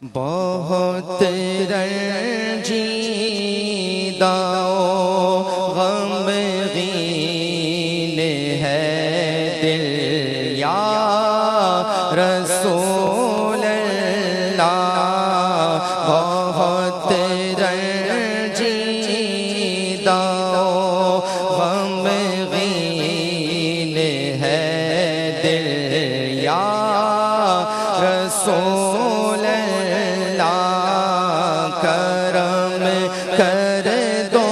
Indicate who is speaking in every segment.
Speaker 1: بہت رنجیدہ غمگین ہے دل یا رسول اللہ، بہت رنجیدہ غمگین ہے دل یا رسول کرم کر دو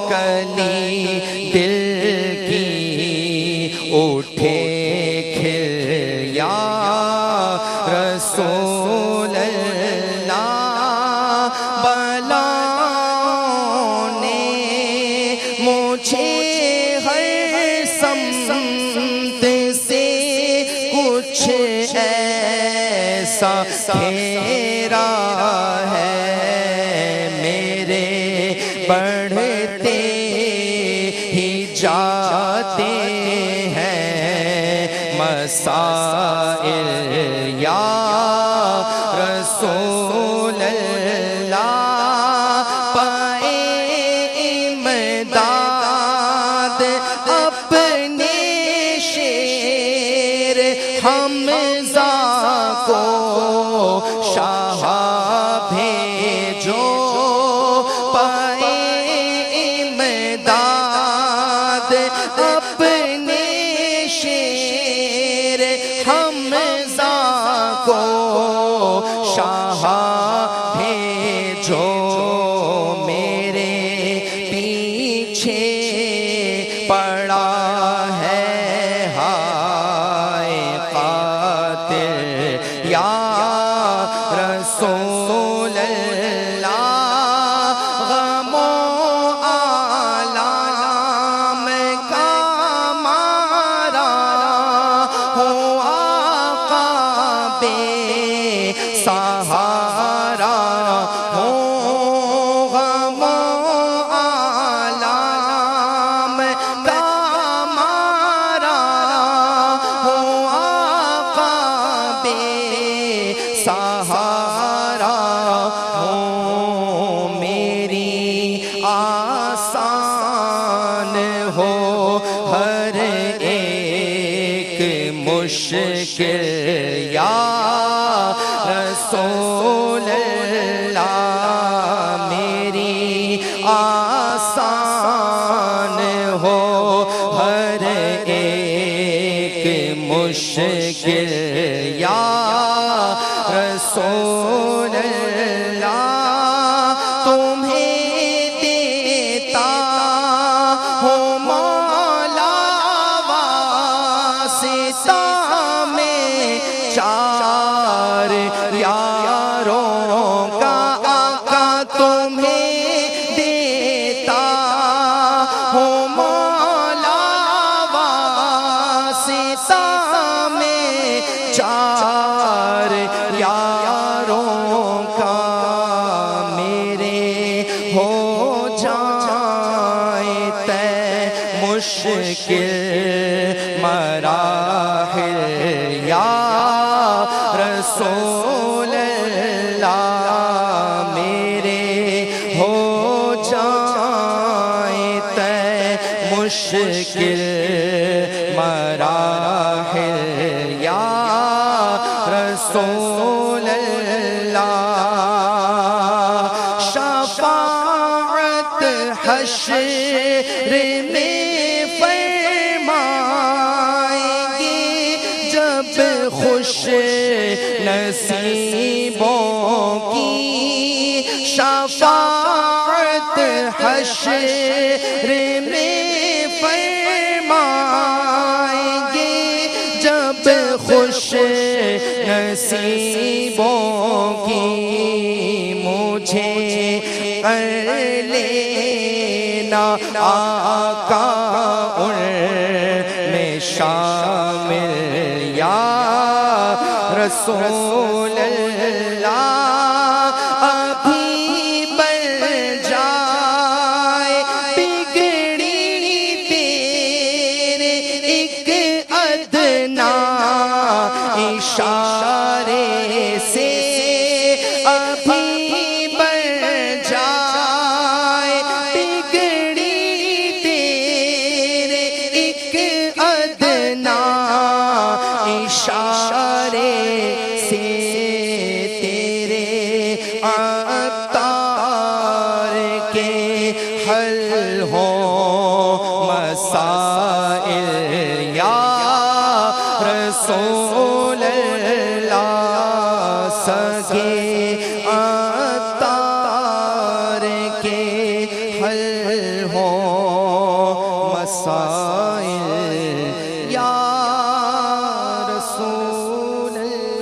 Speaker 1: کلی دل کی اٹھے کھل یا رسول اللہ، بلاؤں نے مجھے ہر سمت سے کچھ ایسا گھیرا ہے، میرے بڑھتے ہی جاتے ہیں مسائل یا رسول اللہ، پائے امداد اپنے شیر حمزہ کو شاہ بھیجو، پائے امداد اپنے شیر حمزہ کو شاہ بھیجو، میرے پیچھے پڑا ہے ہائے قاتل یا رسول اللہ، غم و آلام کا مارا ہو آقا بے سہارا ہو، غم و آلام کا مارا ہو آقا بے سہارا ہو، میری آسان ہو ہر ایک مشکل یا رسول اللہ، میری آسان ہو ہر ایک مشکل یا رسول اللہ، تمہیں دیتا ہوں مولا واسطہ میں چار یاروں کا، آقا تمہیں دیتا ہوں مولا واسطہ میں چار یاروں کا، میرے ہو جائیں طے مشکل مراحل یا رسول اللہ، میرے ہو جائیں طے مشکل مراحل یا رسول اللہ، شفاعت حشر میں فرمائیں گے جب خوش نصیبوں کی، شفاعت حشر میں فرمائیں گے جب خوش نصیبوں کی، مجھے کر لینا آقا ان میں شامل یا رسول اللہ، ابھی بن جائے بگڑی تیرے ایک ادنا اشارے سے، سکے عطار کے حل ہو مسائل یا رسول اللہ.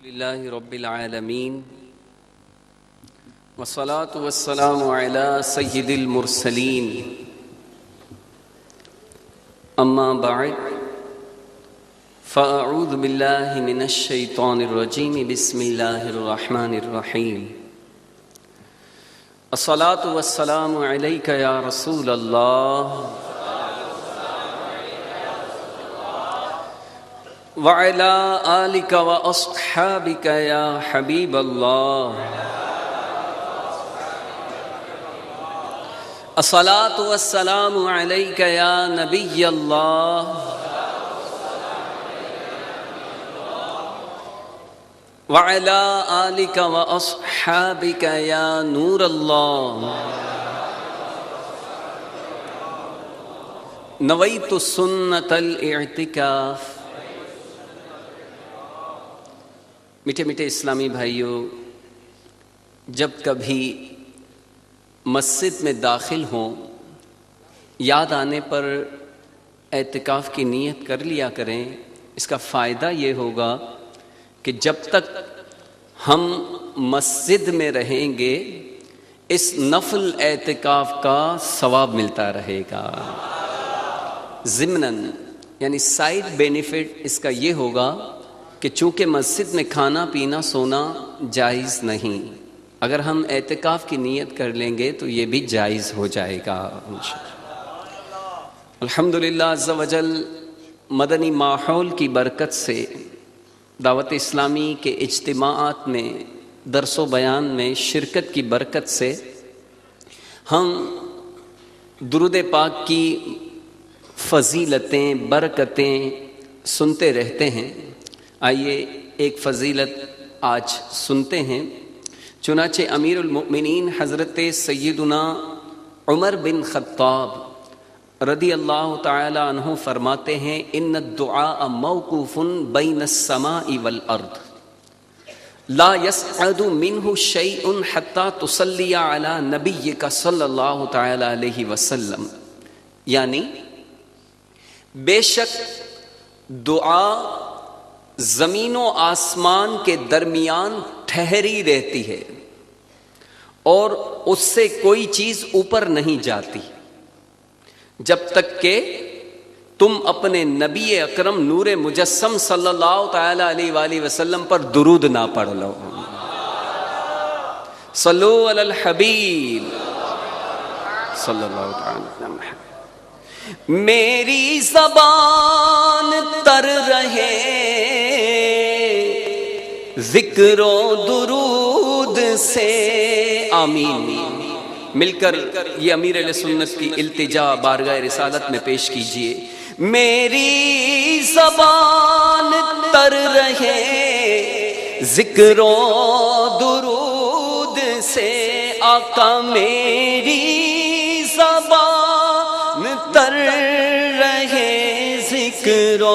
Speaker 2: لله رب العالمين والصلاة والسلام على سيد المرسلين أما بعد فأعوذ بالله من الشيطان الرجيم بسم الله الرحمن الرحيم الصلاة والسلام عليك يا رسول الله وعلى آلك وأصحابك يا حبيب الله الصلاة والسلام عليك يا نبي الله وعلى آلك وأصحابك يا نور الله نويت سنة الاعتكاف. میٹھے میٹھے اسلامی بھائیوں، جب کبھی مسجد میں داخل ہوں یاد آنے پر اعتکاف کی نیت کر لیا کریں. اس کا فائدہ یہ ہوگا کہ جب تک ہم مسجد میں رہیں گے اس نفل اعتکاف کا ثواب ملتا رہے گا. ضمناً یعنی سائیڈ بینیفٹ اس کا یہ ہوگا کہ چونکہ مسجد میں کھانا پینا سونا جائز نہیں، اگر ہم اعتکاف کی نیت کر لیں گے تو یہ بھی جائز ہو جائے گا انشاءاللہ. الحمدللہ عز و جل مدنی ماحول کی برکت سے، دعوت اسلامی کے اجتماعات میں، درس و بیان میں شرکت کی برکت سے ہم درود پاک کی فضیلتیں برکتیں سنتے رہتے ہیں. آئیے ایک فضیلت آج سنتے ہیں. چنانچہ امیر المؤمنین حضرت سیدنا عمر بن خطاب رضی اللہ تعالی عنہ فرماتے ہیں ان الدعاء موقوف بین السماء والارض لا يصعد منه شيء حتى تصلي على نبيك صلی اللہ تعالی علیہ وسلم. یعنی بے شک دعا زمین و آسمان کے درمیان ٹھہری رہتی ہے اور اس سے کوئی چیز اوپر نہیں جاتی جب تک کہ تم اپنے نبی اکرم نور مجسم صلی اللہ تعالی علیہ وآلہ وسلم پر درود نہ پڑھ لو. صلو علی الحبیب صلی اللہ تعالی علیہ وسلم. میری زبان تر رہے ذکر و درود سے. آمین. مل کر یہ امیر علیہ سنت کی التجا بارگاہ رسالت میں پیش کیجئے. میری زبان تر رہے ذکر و درود سے. آقا میری زبان تر رہے ذکر و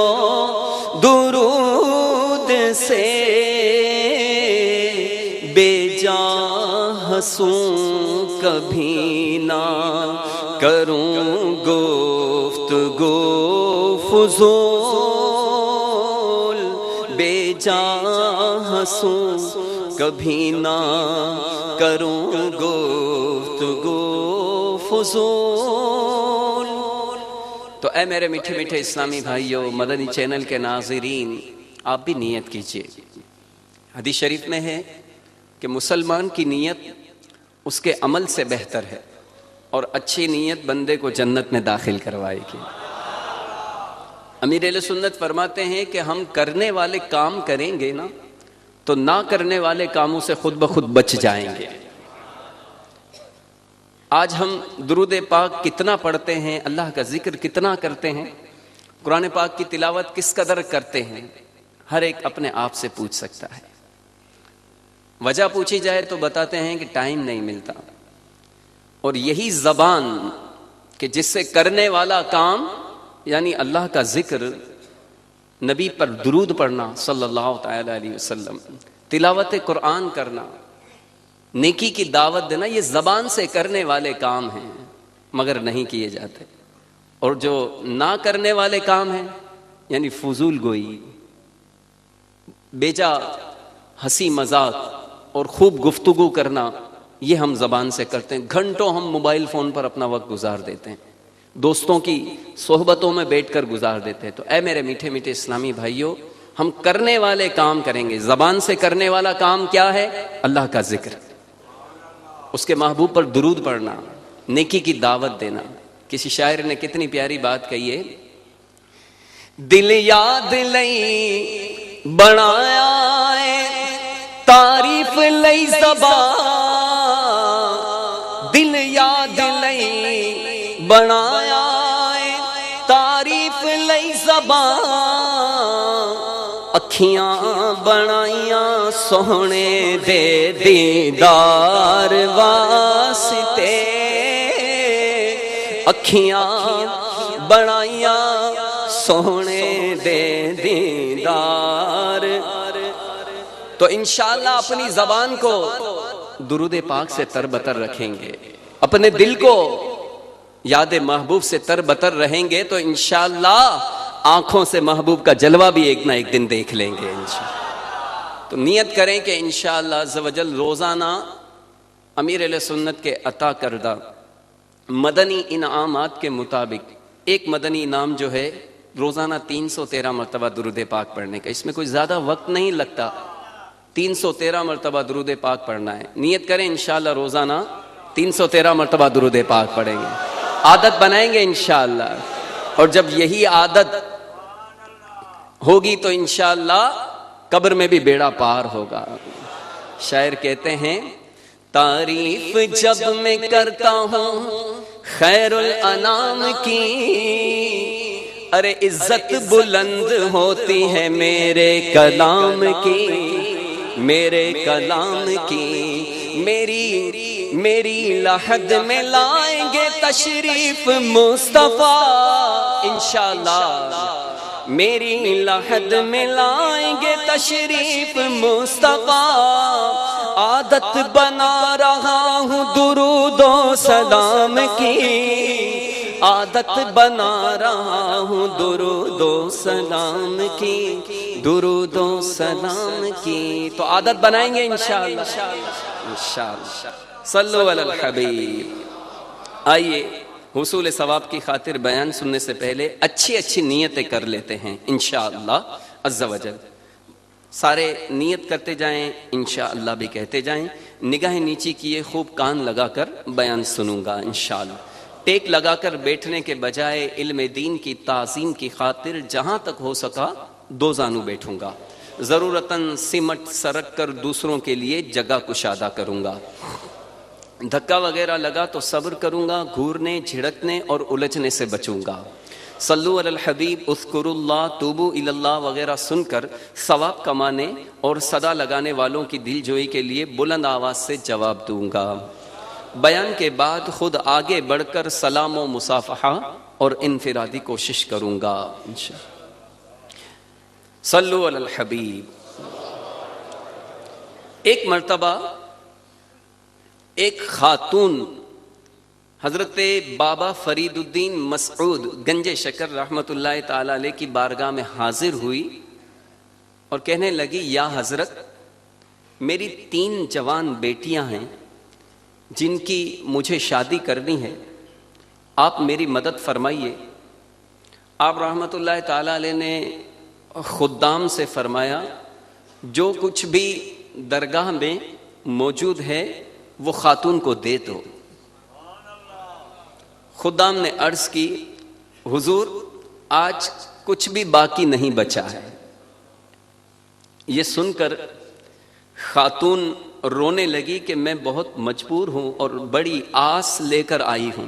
Speaker 2: درود سے. بے جاں ہنسوں کبھی نہ کروں گفتگو فضول. بے جاں ہنسوں کبھی نہ کروں گفتگو فضول. تو اے میرے میٹھے میٹھے اسلامی بھائیوں، مدنی چینل کے ناظرین، آپ بھی نیت کیجئے. حدیث شریف میں ہے کہ مسلمان کی نیت اس کے عمل سے بہتر ہے اور اچھی نیت بندے کو جنت میں داخل کروائے گی. امیر اہل سنت فرماتے ہیں کہ ہم کرنے والے کام کریں گے نا تو نہ کرنے والے کاموں سے خود بخود بچ جائیں گے. آج ہم درود پاک کتنا پڑھتے ہیں، اللہ کا ذکر کتنا کرتے ہیں، قرآن پاک کی تلاوت کس قدر کرتے ہیں، ہر ایک اپنے آپ سے پوچھ سکتا ہے۔ وجہ پوچھی جائے تو بتاتے ہیں کہ ٹائم نہیں ملتا، اور یہی زبان کہ جس سے کرنے والا کام یعنی اللہ کا ذکر، نبی پر درود پڑھنا صلی اللہ تعالی علیہ وسلم، تلاوت قرآن کرنا، نیکی کی دعوت دینا، یہ زبان سے کرنے والے کام ہیں مگر نہیں کیے جاتے۔ اور جو نہ کرنے والے کام ہیں یعنی فضول گوئی، بیجا ہنسی مذاق اور خوب گفتگو کرنا، یہ ہم زبان سے کرتے ہیں۔ گھنٹوں ہم موبائل فون پر اپنا وقت گزار دیتے ہیں، دوستوں کی صحبتوں میں بیٹھ کر گزار دیتے ہیں۔ تو اے میرے میٹھے میٹھے اسلامی بھائیوں، ہم کرنے والے کام کریں گے۔ زبان سے کرنے والا کام کیا ہے؟ اللہ کا ذکر، اس کے محبوب پر درود پڑھنا، نیکی کی دعوت دینا۔ کسی شاعر نے کتنی پیاری بات کہی ہے، دل یاد لئی بنایا تعریف لئی زبان، دل یاد لئی بنایا تعریف لئی زبان، اکھیاں بنائیاں سوہنے دے دیدار واسطے، اکھیاں بنائیاں سوہنے دے دیدار۔ تو انشاءاللہ اپنی زبان کو درود پاک سے تربتر رکھیں گے، اپنے دل کو یاد محبوب سے تربتر رہیں گے، تو انشاءاللہ آنکھوں سے محبوب کا جلوہ بھی ایک نہ ایک دن دیکھ لیں گے انشاءاللہ۔ تو نیت کریں کہ انشاءاللہ عز و جل روزانہ امیر اہل سنت کے عطا کردہ مدنی انعامات کے مطابق ایک مدنی انعام جو ہے روزانہ 313 مرتبہ درود پاک پڑھنے کا۔ اس میں کوئی زیادہ وقت نہیں لگتا، 313 مرتبہ درود پاک پڑھنا ہے۔ نیت کریں انشاءاللہ روزانہ 313 مرتبہ درود پاک پڑھیں گے، عادت بنائیں گے انشاءاللہ۔ اور جب یہی عادت ہوگی تو انشاءاللہ قبر میں بھی بیڑا پار ہوگا۔ شاعر کہتے ہیں، تعریف جب میں کرتا ہوں خیر الانام کی، ارے عزت بلند ہوتی ہے میرے کلام کی، میرے کلام کی۔ میری لحد میں لائیں گے تشریف مصطفیٰ انشاءاللہ، میری لحد میں لائیں گے تشریف مصطفیٰ، عادت بنا رہا ہوں درود و سلام کی، عادت بنا رہا ہوں درود و سلام کی، درود و سلام کی۔ تو عادت بنائیں گے انشاءاللہ انشاءاللہ۔ صلو علی الحبیب۔ آئیے حصول ثواب کی خاطر بیان سننے سے پہلے اچھی اچھی نیتیں کر لیتے ہیں انشاءاللہ عز و جل۔ سارے نیت کرتے جائیں، انشاءاللہ بھی کہتے جائیں۔ نگاہیں نیچی کیے، خوب کان لگا کر بیان سنوں گا انشاءاللہ۔ ٹیک لگا کر بیٹھنے کے بجائے علم دین کی تعظیم کی خاطر جہاں تک ہو سکا دو زانو بیٹھوں گا، ضرورتاً سمٹ سرک کر دوسروں کے لیے جگہ کشادہ کروں گا۔ دھکا وغیرہ لگا تو صبر کروں گا، گھورنے جھڑکنے اور الجھنے سے بچوں گا۔ صلو علی الحبیب، اذکر اللہ، توبو الی اللہ وغیرہ سن کر ثواب کمانے اور صدا لگانے والوں کی دل جوئی کے لیے بلند آواز سے جواب دوں گا۔ بیان کے بعد خود آگے بڑھ کر سلام و مصافحہ اور انفرادی کوشش کروں گا۔ صلو علی الحبیب۔ ایک مرتبہ ایک خاتون حضرت بابا فرید الدین مسعود گنج شکر رحمت اللہ تعالی علیہ کی بارگاہ میں حاضر ہوئی اور کہنے لگی، یا حضرت، میری 3 جوان بیٹیاں ہیں جن کی مجھے شادی کرنی ہے، آپ میری مدد فرمائیے۔ آپ رحمت اللہ تعالی علیہ نے خدام سے فرمایا، جو کچھ بھی درگاہ میں موجود ہے وہ خاتون کو دے دو۔ خدام نے عرض کی، حضور آج کچھ بھی باقی نہیں بچا ہے۔ یہ سن کر خاتون رونے لگی کہ میں بہت مجبور ہوں اور بڑی آس لے کر آئی ہوں۔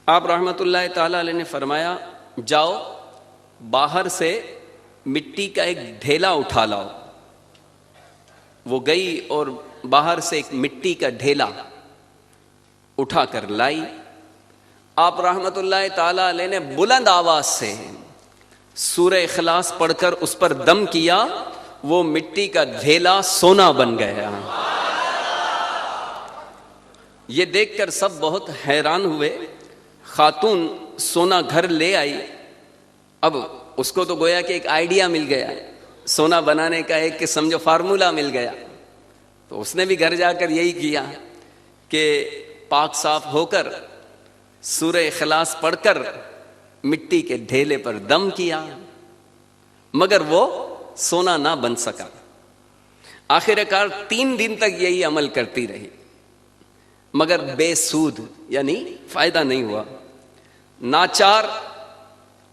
Speaker 2: آپ رحمۃ اللہ تعالی علیہ نے فرمایا جاؤ باہر سے مٹی کا ایک ڈھیلا اٹھا لاؤ۔ وہ گئی اور باہر سے ایک مٹی کا ڈھیلا اٹھا کر لائی۔ آپ رحمۃ اللہ تعالی علیہ نے بلند آواز سے سورہ اخلاص پڑھ کر اس پر دم کیا، وہ مٹی کا ڈھیلا سونا بن گیا۔ یہ دیکھ کر سب بہت حیران ہوئے۔ خاتون سونا گھر لے آئی۔ اب اس کو تو گویا کہ ایک آئیڈیا مل گیا، سونا بنانے کا ایک سمجھو فارمولہ مل گیا، تو اس نے بھی گھر جا کر یہی کیا کہ پاک صاف ہو کر سورہ اخلاص پڑھ کر مٹی کے ڈھیلے پر دم کیا، مگر وہ سونا نہ بن سکا۔ آخر کار 3 دن تک یہی عمل کرتی رہی، مگر بے سود، یعنی فائدہ نہیں ہوا۔ ناچار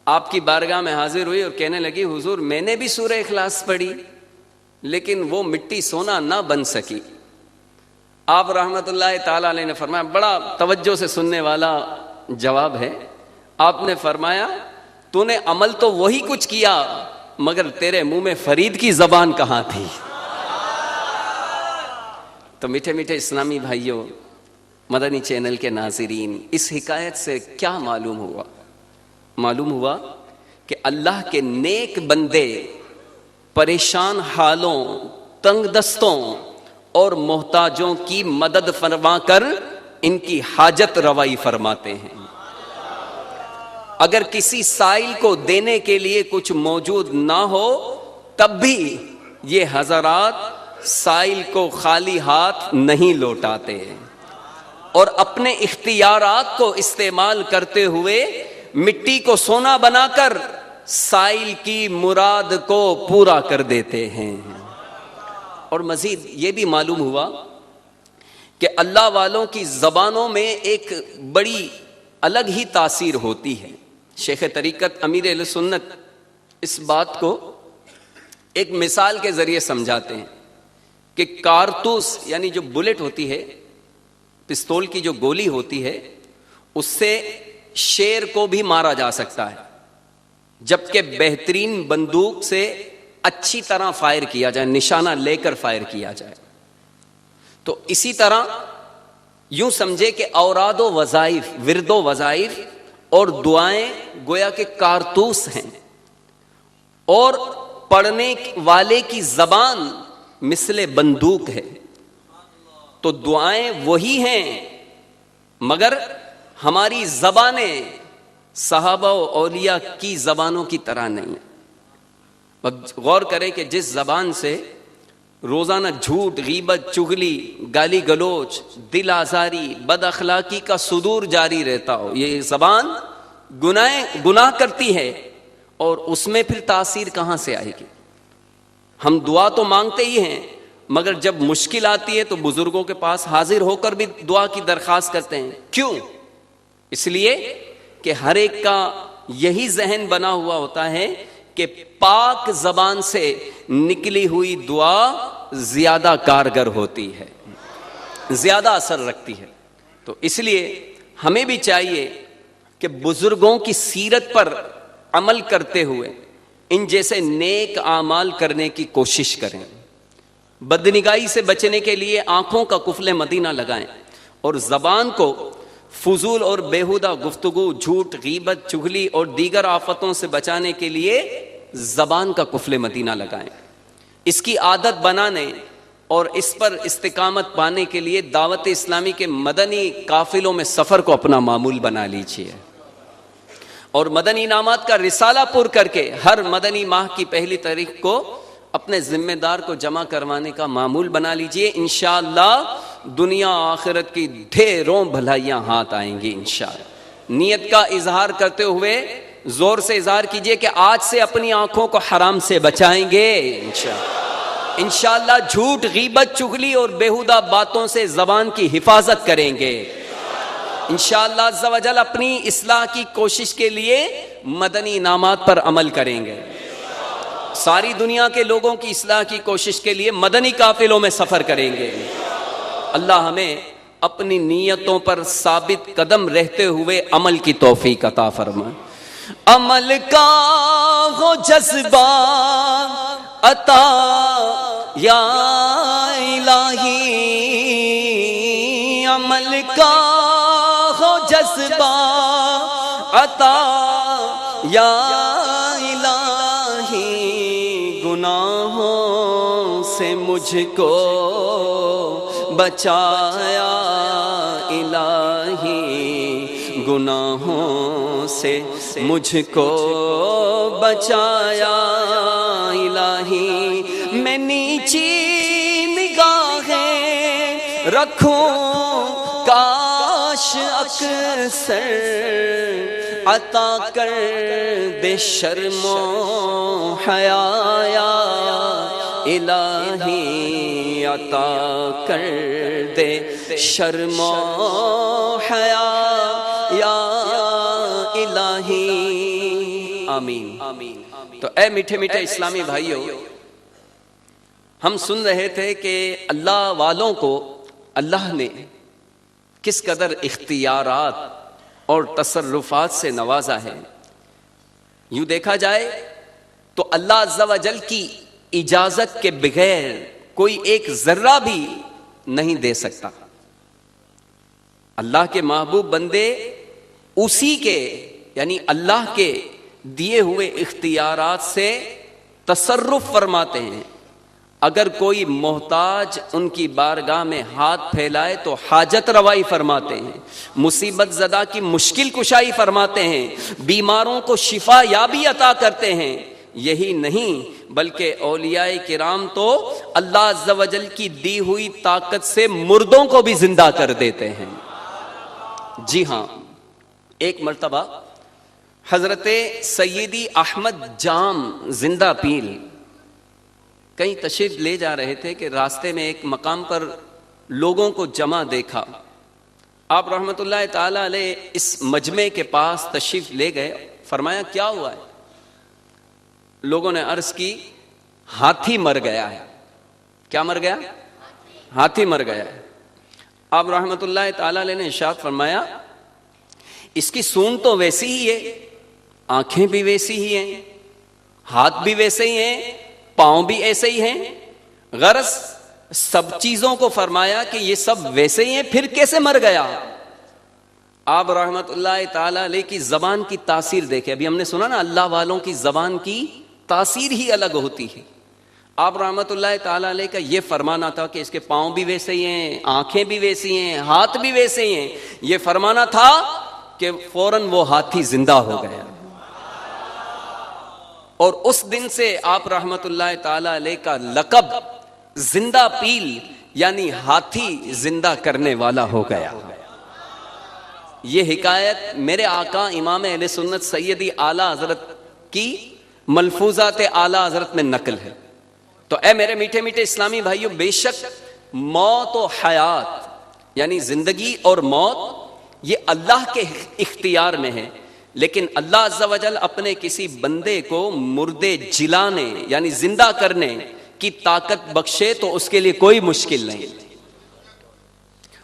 Speaker 2: آپ کی بارگاہ میں حاضر ہوئی اور کہنے لگی حضور میں نے بھی سورہ اخلاص پڑھی لیکن وہ مٹی سونا نہ بن سکی۔ آپ رحمت اللہ تعالی علیہ نے فرمایا، بڑا توجہ سے سننے والا جواب ہے، آپ نے فرمایا تو نے عمل تو وہی کچھ کیا مگر تیرے منہ میں فرید کی زبان کہاں تھی؟ تو میٹھے میٹھے اسلامی بھائیوں، مدنی چینل کے ناظرین، اس حکایت سے کیا معلوم ہوا؟ معلوم ہوا کہ اللہ کے نیک بندے پریشان حالوں، تنگ دستوں اور محتاجوں کی مدد فرما کر ان کی حاجت روائی فرماتے ہیں۔ اگر کسی سائل کو دینے کے لیے کچھ موجود نہ ہو تب بھی یہ حضرات سائل کو خالی ہاتھ نہیں لوٹاتے اور اپنے اختیارات کو استعمال کرتے ہوئے مٹی کو سونا بنا کر سائل کی مراد کو پورا کر دیتے ہیں۔ اور مزید یہ بھی معلوم ہوا کہ اللہ والوں کی زبانوں میں ایک بڑی الگ ہی تاثیر ہوتی ہے۔ شیخ طریقت امیر اہل سنت اس بات کو ایک مثال کے ذریعے سمجھاتے ہیں کہ کارتوس یعنی جو بلٹ ہوتی ہے، پستول کی جو گولی ہوتی ہے، اس سے شیر کو بھی مارا جا سکتا ہے، جبکہ بہترین بندوق سے اچھی طرح فائر کیا جائے، نشانہ لے کر فائر کیا جائے۔ تو اسی طرح یوں سمجھے کہ اوراد و وظائف، ورد و وظائف اور دعائیں گویا کہ کارتوس ہیں، اور پڑھنے والے کی زبان مثل بندوق ہے۔ تو دعائیں وہی ہیں مگر ہماری زبانیں صحابہ و اولیاء کی زبانوں کی طرح نہیں ہیں۔ غور کریں کہ جس زبان سے روزانہ جھوٹ، غیبت، چغلی، گالی گلوچ، دل آزاری، بد اخلاقی کا صدور جاری رہتا ہو، یہ زبان گناہ کرتی ہے، اور اس میں پھر تاثیر کہاں سے آئے گی؟ ہم دعا تو مانگتے ہی ہیں مگر جب مشکل آتی ہے تو بزرگوں کے پاس حاضر ہو کر بھی دعا کی درخواست کرتے ہیں۔ کیوں؟ اس لیے کہ ہر ایک کا یہی ذہن بنا ہوا ہوتا ہے کہ پاک زبان سے نکلی ہوئی دعا زیادہ کارگر ہوتی ہے، زیادہ اثر رکھتی ہے۔ تو اس لیے ہمیں بھی چاہیے کہ بزرگوں کی سیرت پر عمل کرتے ہوئے ان جیسے نیک اعمال کرنے کی کوشش کریں۔ بدنگاہی سے بچنے کے لیے آنکھوں کا قفل مدینہ لگائیں، اور زبان کو فضول اور بیہودہ گفتگو، جھوٹ، غیبت، چغلی اور دیگر آفتوں سے بچانے کے لیے زبان کا قفل مدینہ لگائیں۔ اس کی عادت بنانے اور اس پر استقامت پانے کے لیے دعوت اسلامی کے مدنی قافلوں میں سفر کو اپنا معمول بنا لیجیے، اور مدنی انعامات کا رسالہ پر کر کے ہر مدنی ماہ کی 1 تاریخ کو اپنے ذمہ دار کو جمع کروانے کا معمول بنا لیجئے۔ انشاءاللہ دنیا آخرت کی ڈھیروں بھلائیاں ہاتھ آئیں گی انشاءاللہ۔ نیت کا اظہار کرتے ہوئے زور سے اظہار کیجئے کہ آج سے اپنی آنکھوں کو حرام سے بچائیں گے انشاءاللہ۔ جھوٹ، غیبت، چغلی اور بیہودہ باتوں سے زبان کی حفاظت کریں گے انشاءاللہ عز و جل۔ اپنی اصلاح کی کوشش کے لیے مدنی انعامات پر عمل کریں گے۔ ساری دنیا کے لوگوں کی اصلاح کی کوشش کے لیے مدنی قافلوں میں سفر کریں گے۔ اللہ ہمیں اپنی نیتوں پر ثابت قدم رہتے ہوئے عمل کی توفیق عطا فرمائے۔ عمل کا ہو جذبہ عطا یا الہی، عمل کا ہو جذبہ عطا یا الہی، گناہوں سے مجھ کو بچایا الہی، گناہوں سے مجھ کو بچایا الہی، میں نیچی نگاہیں رکھوں کاش اکثر عطا کر دے شرم و حیا یا الہی، عطا کر دے شرم و حیا یا الہی، آمین۔ تو اے میٹھے میٹھے اسلامی بھائیوں، ہم سن رہے تھے کہ اللہ والوں کو اللہ نے کس قدر اختیارات اور تصرفات سے نوازا ہے۔ یوں دیکھا جائے تو اللہ عز و جل کی اجازت کے بغیر کوئی ایک ذرہ بھی نہیں دے سکتا۔ اللہ کے محبوب بندے اسی کے یعنی اللہ کے دیے ہوئے اختیارات سے تصرف فرماتے ہیں۔ اگر کوئی محتاج ان کی بارگاہ میں ہاتھ پھیلائے تو حاجت روائی فرماتے ہیں، مصیبت زدہ کی مشکل کشائی فرماتے ہیں، بیماروں کو شفا یابی عطا کرتے ہیں۔ یہی نہیں بلکہ اولیاء کرام تو اللہ عز و جل کی دی ہوئی طاقت سے مردوں کو بھی زندہ کر دیتے ہیں۔ جی ہاں، ایک مرتبہ حضرت سیدی احمد جام زندہ پیل کہیں تشریف لے جا رہے تھے کہ راستے میں ایک مقام پر لوگوں کو جمع دیکھا۔ آپ رحمت اللہ تعالی علیہ اس مجمع کے پاس تشریف لے گئے، فرمایا کیا ہوا ہے؟ لوگوں نے عرض کی ہاتھی مر گیا ہے۔ کیا مر گیا؟ ہاتھی مر گیا ہے۔ آپ رحمت اللہ تعالی علیہ نے ارشاد فرمایا اس کی سونڈ تو ویسی ہی ہے، آنکھیں بھی ویسی ہی ہیں، ہاتھ بھی ویسے ہی ہیں، پاؤں بھی ایسے ہی ہیں، غرض سب چیزوں کو فرمایا کہ یہ سب ویسے ہی ہیں، پھر کیسے مر گیا؟ آپ رحمت اللہ تعالی علیہ کی زبان کی تاثیر دیکھیں۔ ابھی ہم نے سنا نا اللہ والوں کی زبان کی تاثیر ہی الگ ہوتی ہے۔ آپ رحمت اللہ تعالی علیہ کا یہ فرمانا تھا کہ اس کے پاؤں بھی ویسے ہی ہیں، آنکھیں بھی ویسی ہیں، ہاتھ بھی ویسے ہی ہیں۔ یہ فرمانا تھا کہ فوراً وہ ہاتھی زندہ ہو گیا، اور اس دن سے آپ رحمت اللہ تعالی علیہ کا لقب زندہ پیل یعنی ہاتھی زندہ کرنے والا ہو گیا۔ یہ حکایت میرے آقا امام اہل سنت سیدی اعلیٰ حضرت کی ملفوظات اعلیٰ حضرت میں نقل ہے۔ تو اے میرے میٹھے میٹھے اسلامی بھائیوں، بے شک موت و حیات یعنی زندگی اور موت یہ اللہ کے اختیار میں ہے، لیکن اللہ عز و جل اپنے کسی بندے کو مردے جلانے یعنی زندہ کرنے کی طاقت بخشے تو اس کے لیے کوئی مشکل نہیں،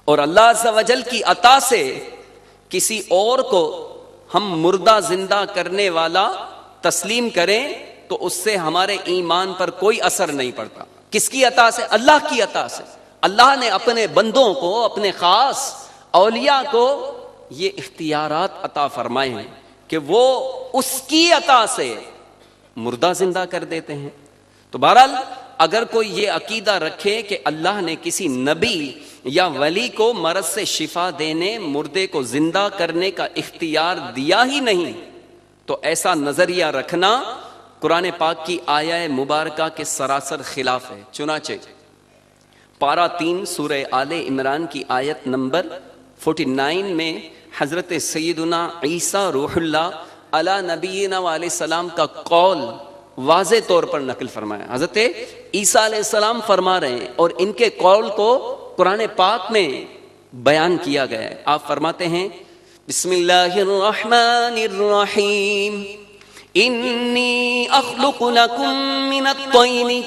Speaker 2: اور اللہ عز و جل کی عطا سے کسی اور کو ہم مردہ زندہ کرنے والا تسلیم کریں تو اس سے ہمارے ایمان پر کوئی اثر نہیں پڑتا۔ کس کی عطا سے؟ اللہ کی عطا سے۔ اللہ نے اپنے بندوں کو، اپنے خاص اولیاء کو یہ اختیارات عطا فرمائے ہیں کہ وہ اس کی عطا سے مردہ زندہ کر دیتے ہیں۔ تو بہرحال اگر کوئی یہ عقیدہ رکھے کہ اللہ نے کسی نبی یا ولی کو مرض سے شفا دینے، مردے کو زندہ کرنے کا اختیار دیا ہی نہیں، تو ایسا نظریہ رکھنا قرآن پاک کی آیہ مبارکہ کے سراسر خلاف ہے۔ چنانچہ پارہ 3 سورہ آل عمران کی آیت نمبر 49 میں حضرت سیدنا عیسیٰ روح اللہ علی نبینا علیہ السلام کا قول واضح طور پر نقل فرمایا۔ حضرت عیسیٰ علیہ السلام فرما رہے ہیں اور ان کے قول کو قرآن پاک میں بیان کیا گیا ہے۔ آپ فرماتے ہیں بسم اللہ الرحمن الرحیم إني أخلق لكم من الطين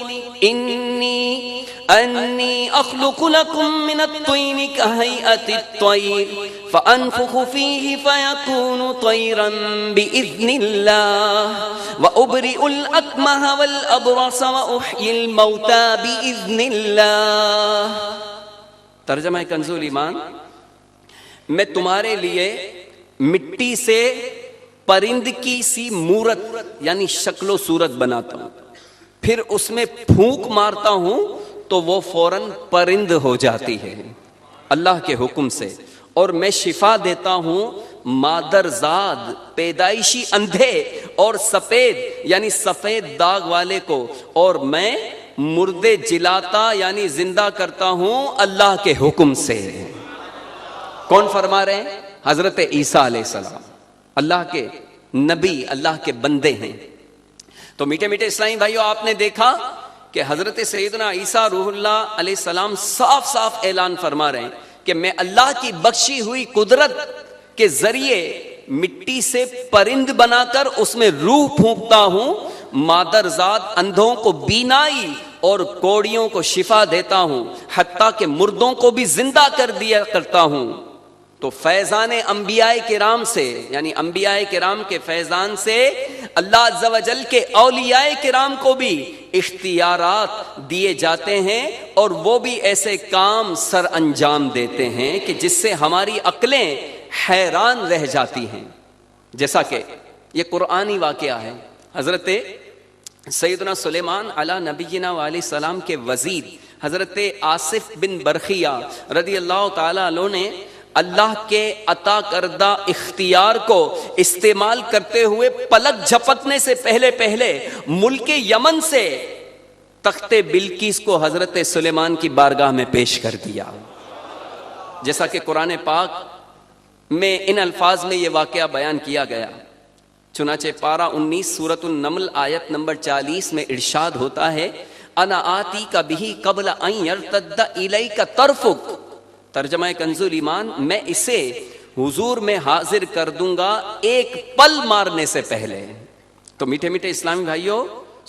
Speaker 2: أني أخلق لكم من الطين كهيئة الطير فأنفخ فيه فيكون طيرا بإذن الله وأبرئ الأكمه والأبرص وأحيي الموتى بإذن الله. ترجمہ کنزول ایمان: میں تمہارے لیے مٹی سے پرند کی سی مورت یعنی شکل و صورت بناتا ہوں، پھر اس میں پھونک مارتا ہوں تو وہ فوراً پرند ہو جاتی ہے اللہ کے حکم سے، اور میں شفا دیتا ہوں مادرزاد پیدائشی اندھے اور سفید یعنی سفید داغ والے کو، اور میں مردے جلاتا یعنی زندہ کرتا ہوں اللہ کے حکم سے. کون فرما رہے ہیں؟ حضرت عیسیٰ علیہ السلام، اللہ کے نبی، اللہ کے بندے ہیں. تو میٹھے میٹھے اسلامی بھائیو، آپ نے دیکھا کہ حضرت سیدنا عیسیٰ روح اللہ علیہ السلام صاف صاف اعلان فرما رہے ہیں کہ میں اللہ کی بخشی ہوئی قدرت کے ذریعے مٹی سے پرند بنا کر اس میں روح پھونکتا ہوں، مادرزاد اندھوں کو بینائی اور کوڑیوں کو شفا دیتا ہوں، حتیٰ کہ مردوں کو بھی زندہ کر دیا کرتا ہوں. تو فیضان انبیاء کرام سے یعنی انبیاء کرام کے فیضان سے اللہ عز و جل کے اولیاء کرام کو بھی اختیارات دیے جاتے ہیں، اور وہ بھی ایسے کام سر انجام دیتے ہیں کہ جس سے ہماری عقلیں حیران رہ جاتی ہیں. جیسا کہ یہ قرآنی واقعہ ہے، حضرت سیدنا سلیمان علی نبینا علیہ السلام کے وزیر حضرت آصف بن برخیہ رضی اللہ تعالیٰ عنہ نے اللہ کے عطا کردہ اختیار کو استعمال کرتے ہوئے پلک جھپکنے سے پہلے ملک یمن سے تخت بلقیس کو حضرت سلیمان کی بارگاہ میں پیش کر دیا. جیسا کہ قرآن پاک میں ان الفاظ میں یہ واقعہ بیان کیا گیا. چنانچہ پارہ 19 سورۃ النمل آیت نمبر 40 میں ارشاد ہوتا ہے: انا آتی کا بھی قبل ان یرتد الیک طرفک. ترجمہ کنزول ایمان: میں اسے حضور میں حاضر کر دوں گا ایک پل مارنے سے پہلے. تو میٹھے میٹھے اسلامی بھائیوں،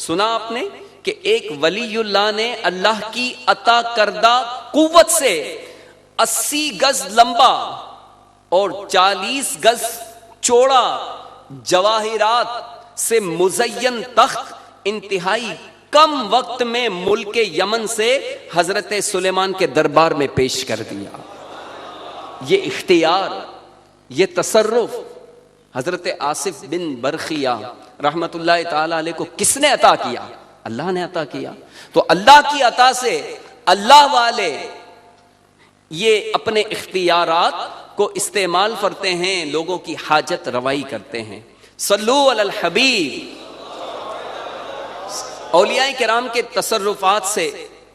Speaker 2: سنا آپ نے کہ ایک ولی اللہ نے اللہ کی عطا کردہ قوت سے 80 گز لمبا اور 40 گز چوڑا جواہرات سے مزین تخت انتہائی کم وقت میں ملک یمن سے حضرت سلیمان کے دربار میں پیش کر دیا. یہ اختیار، یہ تصرف حضرت آصف بن برخیہ رحمت اللہ تعالی علیہ کو کس نے عطا کیا؟ اللہ نے عطا کیا. تو اللہ کی عطا سے اللہ والے یہ اپنے اختیارات کو استعمال کرتے ہیں، لوگوں کی حاجت روائی کرتے ہیں. صلو علی الحبیب. اولیاء کرام کے تصرفات سے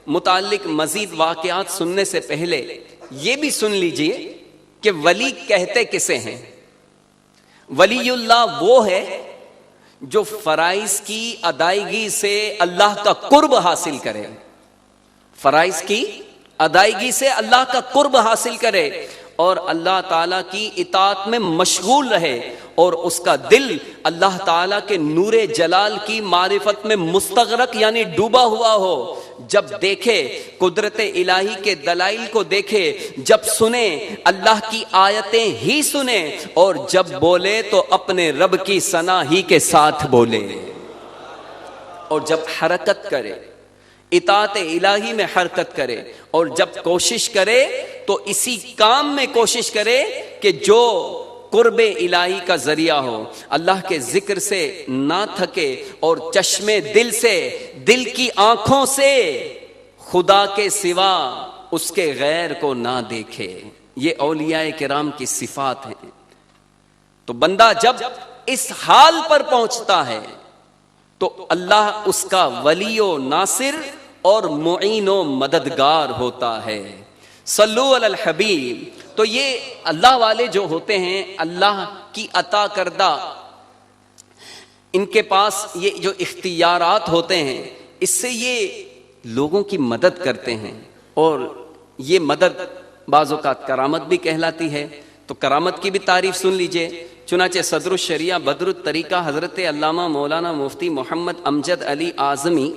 Speaker 2: متعلق مزید واقعات سننے سے پہلے یہ بھی سن لیجئے کہ ولی کہتے کسے ہیں. ولی اللہ وہ ہے جو فرائض کی ادائیگی سے اللہ کا قرب حاصل کرے، فرائض کی ادائیگی سے اللہ کا قرب حاصل کرے اور اللہ تعالیٰ کی اطاعت میں مشغول رہے، اور اس کا دل اللہ تعالیٰ کے نور جلال کی معرفت میں مستغرق یعنی ڈوبا ہوا ہو. جب دیکھے قدرت الہی کے دلائل کو دیکھے، جب سنے اللہ کی آیتیں ہی سنے، اور جب بولے تو اپنے رب کی ثنا ہی کے ساتھ بولے، اور جب حرکت کرے اطاعت الہی میں حرکت کرے، اور جب کوشش کرے تو اسی کام میں کوشش کرے کہ جو قرب الہی کا ذریعہ ہو، اللہ کے ذکر سے نہ تھکے، اور چشمے دل سے، دل کی آنکھوں سے خدا کے سوا اس کے غیر کو نہ دیکھے. یہ اولیاء کرام کی صفات ہیں. تو بندہ جب اس حال پر پہنچتا ہے تو اللہ اس کا ولی و ناصر اور معین و مددگار ہوتا ہے. صلو علی الحبیب. تو یہ اللہ والے جو ہوتے ہیں، اللہ کی عطا کردہ ان کے پاس یہ جو اختیارات ہوتے ہیں، اس سے یہ لوگوں کی مدد کرتے ہیں، اور یہ مدد بعض اوقات کرامت بھی کہلاتی ہے. تو کرامت کی بھی تعریف سن لیجئے. چنانچہ صدر الشریعہ بدر الطریقہ حضرت علامہ مولانا مفتی محمد امجد علی اعظمی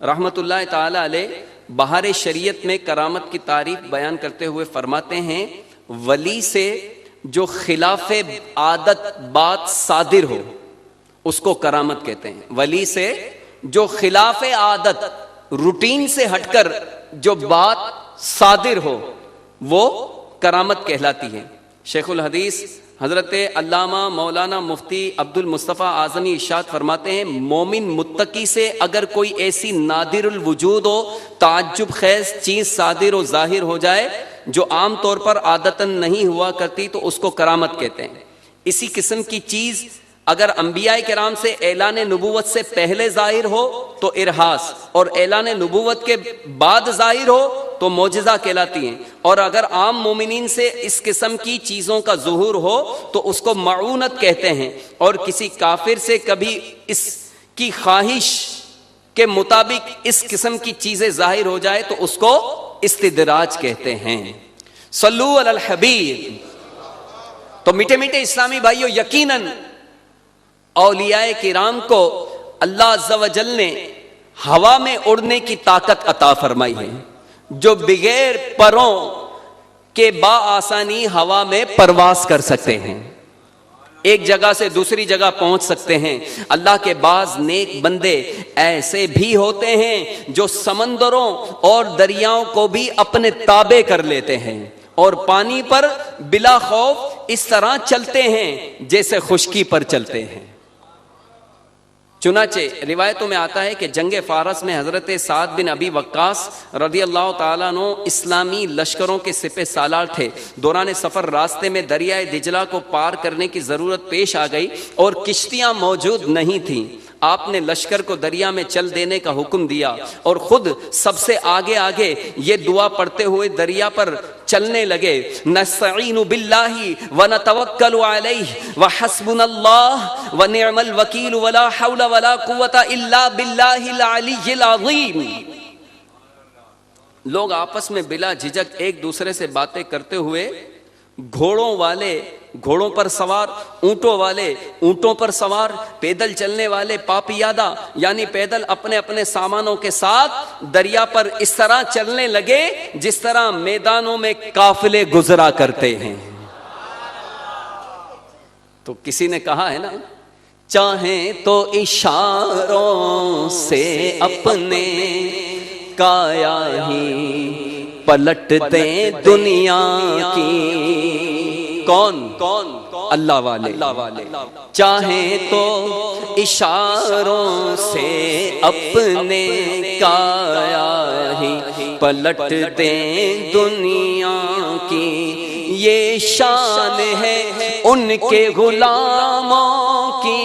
Speaker 2: رحمۃ اللہ تعالی علیہ بہار شریعت میں کرامت کی تعریف بیان کرتے ہوئے فرماتے ہیں ولی سے جو خلاف عادت بات صادر ہو اس کو کرامت کہتے ہیں. ولی سے جو خلاف عادت روٹین سے ہٹ کر جو بات صادر ہو وہ کرامت کہلاتی ہے. شیخ الحدیث حضرت علامہ مولانا مفتی عبد المصطفیٰ اعظمی ارشاد فرماتے ہیں مومن متقی سے اگر کوئی ایسی نادر الوجود ہو تعجب خیز چیز صادر و ظاہر ہو جائے جو عام طور پر عادتاً نہیں ہوا کرتی تو اس کو کرامت کہتے ہیں. اسی قسم کی چیز اگر انبیاء کرام سے اعلان نبوت سے پہلے ظاہر ہو تو ارہاس اور اعلان نبوت کے بعد ظاہر ہو تو معجزہ کہلاتی ہیں. اور اگر عام مومنین سے اس قسم کی چیزوں کا ظہور ہو تو اس کو معونت کہتے ہیں. اور کسی کافر سے کبھی اس کی خواہش کے مطابق اس قسم کی چیزیں ظاہر ہو جائے تو اس کو استدراج کہتے ہیں. صلو علی الحبیب. تو میٹھے میٹھے اسلامی بھائیو یقیناً اولیاء کرام کو اللہ عز و جل نے ہوا میں اڑنے کی طاقت عطا فرمائی ہے جو بغیر پروں کے بآسانی ہوا میں پرواز کر سکتے ہیں, ایک جگہ سے دوسری جگہ پہنچ سکتے ہیں. اللہ کے بعض نیک بندے ایسے بھی ہوتے ہیں جو سمندروں اور دریاؤں کو بھی اپنے تابع کر لیتے ہیں اور پانی پر بلا خوف اس طرح چلتے ہیں جیسے خشکی پر چلتے ہیں. چنانچہ روایتوں میں آتا ہے کہ جنگ فارس میں حضرت سعد بن ابی وقاص رضی اللہ تعالیٰ عنہ اسلامی لشکروں کے سپہ سالار تھے. دوران سفر راستے میں دریائے دجلہ کو پار کرنے کی ضرورت پیش آ گئی اور کشتیاں موجود نہیں تھیں. آپ نے لشکر کو دریا میں چل دینے کا حکم دیا اور خود سب سے آگے آگے یہ دعا پڑھتے ہوئے دریا پر چلنے لگے نستعین باللہ ونتوکل علیہ وحسبنا اللہ ونعم الوکیل ولا حول ولا قوة الا باللہ العلی العظیم. لوگ آپس میں بلا جھجک ایک دوسرے سے باتیں کرتے ہوئے گھوڑوں والے گھوڑوں پر سوار, اونٹوں والے اونٹوں پر سوار, پیدل چلنے والے پاپیادہ یعنی پیدل اپنے اپنے سامانوں کے ساتھ دریا پر اس طرح چلنے لگے جس طرح میدانوں میں قافلے گزرا کرتے ہیں. تو کسی نے کہا ہے نا چاہیں تو اشاروں سے اپنے کایا ہی پلٹ دیں دنیا کی. کون اللہ والے. چاہیں تو اشاروں سے اپنے کایا ہی پلٹ دیں دنیا کی. یہ شان ہے ان کے غلاموں کی,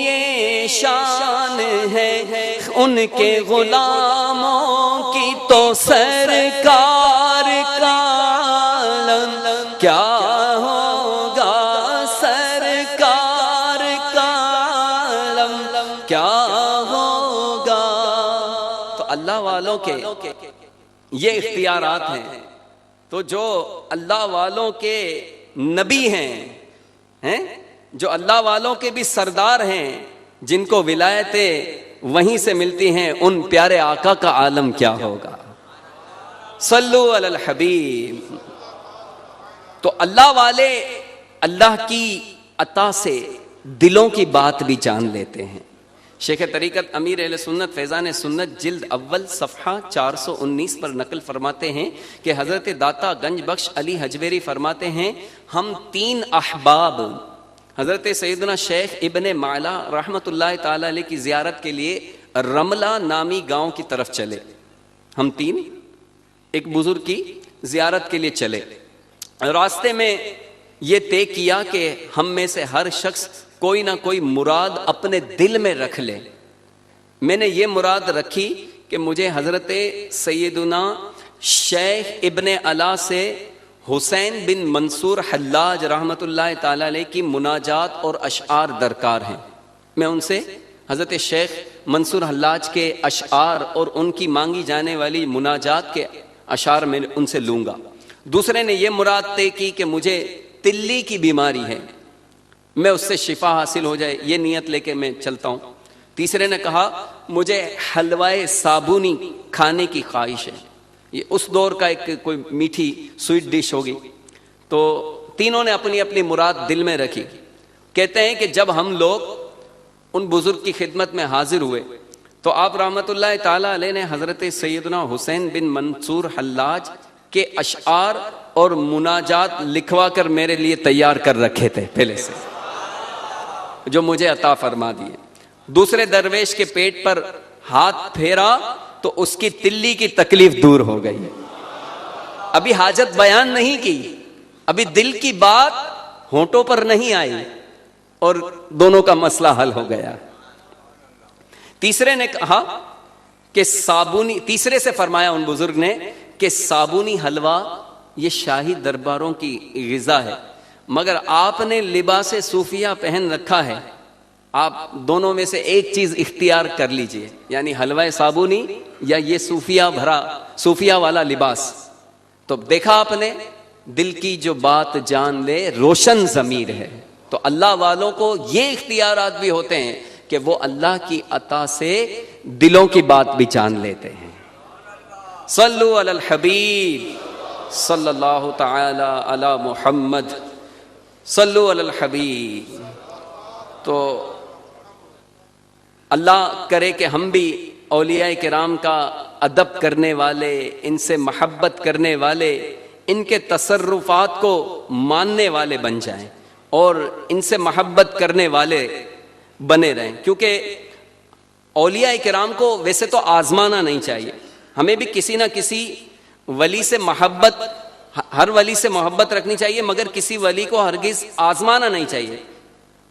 Speaker 2: یہ شان ہے ان کے غلاموں کی. تو سرکار کا علم کیا ہوگا, سرکار کا علم کیا ہوگا. تو اللہ والوں کے یہ اختیارات ہیں. تو جو اللہ والوں کے نبی ہیں, جو اللہ والوں کے بھی سردار ہیں, جن کو ولایتیں وہیں سے ملتی ہیں, ان پیارے آقا کا عالم کیا ہوگا. صلو علی الحبیب. تو اللہ والے اللہ کی عطا سے دلوں کی بات بھی جان لیتے ہیں. شیخ طریقت امیر اہل سنت فیضان سنت جلد اول صفحہ 419 پر نقل فرماتے ہیں کہ حضرت داتا گنج بخش علی حجویری فرماتے ہیں ہم 3 احباب حضرت سیدنا شیخ ابن معلا رحمۃ اللہ تعالی علیہ کی زیارت کے لیے رملہ نامی گاؤں کی طرف چلے. ہم 3 ایک بزرگ کی زیارت کے لیے چلے. راستے میں یہ طے کیا کہ ہم میں سے ہر شخص کوئی نہ کوئی مراد اپنے دل میں رکھ لے. میں نے یہ مراد رکھی کہ مجھے حضرت سیدنا شیخ ابن علا سے حسین بن منصور حلاج رحمۃ اللہ تعالی علیہ کی مناجات اور اشعار درکار ہیں. میں ان سے حضرت شیخ منصور حلاج کے اشعار اور ان کی مانگی جانے والی مناجات کے اشعار میں ان سے لوں گا. دوسرے نے یہ مراد طے کی کہ مجھے تلی کی بیماری ہے، میں اس سے شفا حاصل ہو جائے، یہ نیت لے کے میں چلتا ہوں۔ تیسرے نے کہا مجھے حلوائے صابونی کھانے کی خواہش ہے، یہ اس دور کا ایک کوئی میٹھی سویٹ ڈش ہوگی۔ تو تینوں نے اپنی اپنی مراد دل میں رکھی۔ کہتے ہیں کہ جب ہم لوگ ان بزرگ کی خدمت میں حاضر ہوئے تو آپ رحمت اللہ تعالی علیہ نے حضرت سیدنا حسین بن منصور حلاج کے اشعار اور مناجات لکھوا کر میرے لیے تیار کر رکھے تھے پہلے سے، جو مجھے عطا فرما دیے۔ دوسرے درویش کے پیٹ پر ہاتھ پھیرا تو اس کی تلی کی تکلیف دور ہو گئی۔ ابھی حاجت بیان نہیں کی، ابھی دل کی بات ہونٹوں پر نہیں آئی اور دونوں کا مسئلہ حل ہو گیا۔ تیسرے نے کہا کہ تیسرے سے فرمایا ان بزرگ نے کہ صابونی حلوہ یہ شاہی درباروں کی غذا ہے، مگر آپ نے لباس صوفیہ پہن رکھا ہے، آپ دونوں میں سے ایک چیز اختیار کر لیجئے، یعنی حلوہ صابونی یا یہ صوفیہ والا لباس۔ تو دیکھا آپ نے، دل کی جو بات جان لے روشن ضمیر ہے۔ تو اللہ والوں کو یہ اختیارات بھی ہوتے ہیں کہ وہ اللہ کی عطا سے دلوں کی بات بھی جان لیتے ہیں۔ صلو علی الحبیب صلی اللہ تعالی علی محمد، صلو علی الحبیب۔ تو اللہ کرے کہ ہم بھی اولیاء کرام کا ادب کرنے والے، ان سے محبت کرنے والے، ان کے تصرفات کو ماننے والے بن جائیں اور ان سے محبت کرنے والے بنے رہیں۔ کیونکہ اولیاء کرام کو ویسے تو آزمانا نہیں چاہیے، ہمیں بھی کسی نہ کسی ولی سے محبت، ہر ولی سے محبت رکھنی چاہیے، مگر کسی ولی کو ہرگز آزمانا نہیں چاہیے،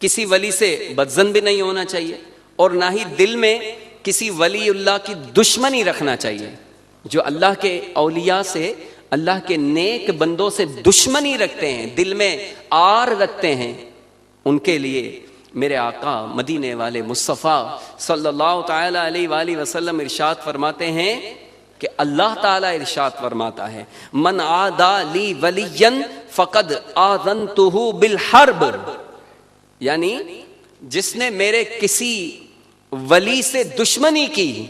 Speaker 2: کسی ولی سے بدظن بھی نہیں ہونا چاہیے، اور نہ ہی دل میں کسی ولی اللہ کی دشمنی رکھنا چاہیے۔ جو اللہ کے اولیاء سے، اللہ کے نیک بندوں سے دشمنی رکھتے ہیں، دل میں آر رکھتے ہیں، ان کے لیے میرے آقا مدینے والے مصطفیٰ صلی اللہ تعالی علیہ وآلہ وسلم ارشاد فرماتے ہیں کہ اللہ تعالی ارشاد فرماتا ہے من عادا لی ولیا فقد آذنتہ بالحرب، یعنی جس نے میرے کسی ولی سے دشمنی کی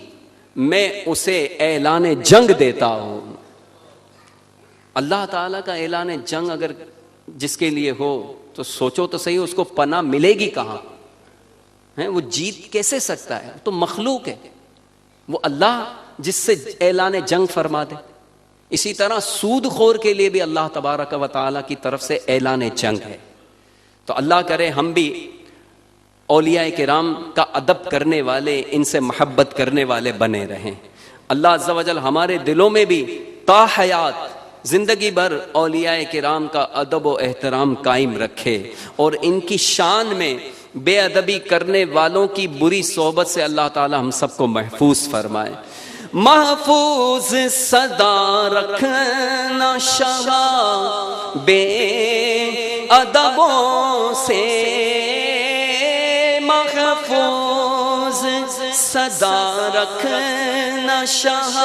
Speaker 2: میں اسے اعلان جنگ دیتا ہوں۔ اللہ تعالیٰ کا اعلان جنگ اگر جس کے لیے ہو تو سوچو تو صحیح، اس کو پناہ ملے گی کہاں؟ وہ جیت کیسے سکتا ہے؟ تو مخلوق ہے، وہ اللہ جس سے اعلان جنگ فرما دے۔ اسی طرح سود خور کے لیے بھی اللہ تبارک و تعالیٰ کی طرف سے اعلان جنگ ہے۔ تو اللہ کرے ہم بھی اولیاء کرام کا ادب کرنے والے، ان سے محبت کرنے والے بنے رہیں۔ اللہ عز و جل ہمارے دلوں میں بھی تا حیات زندگی بھر اولیاء کرام کا ادب و احترام قائم رکھے، اور ان کی شان میں بے ادبی کرنے والوں کی بری صحبت سے اللہ تعالی ہم سب کو محفوظ فرمائے۔ محفوظ صدا رکھنا شاہ بے ادبوں سے، محفوظ صدا رکھنا شاہ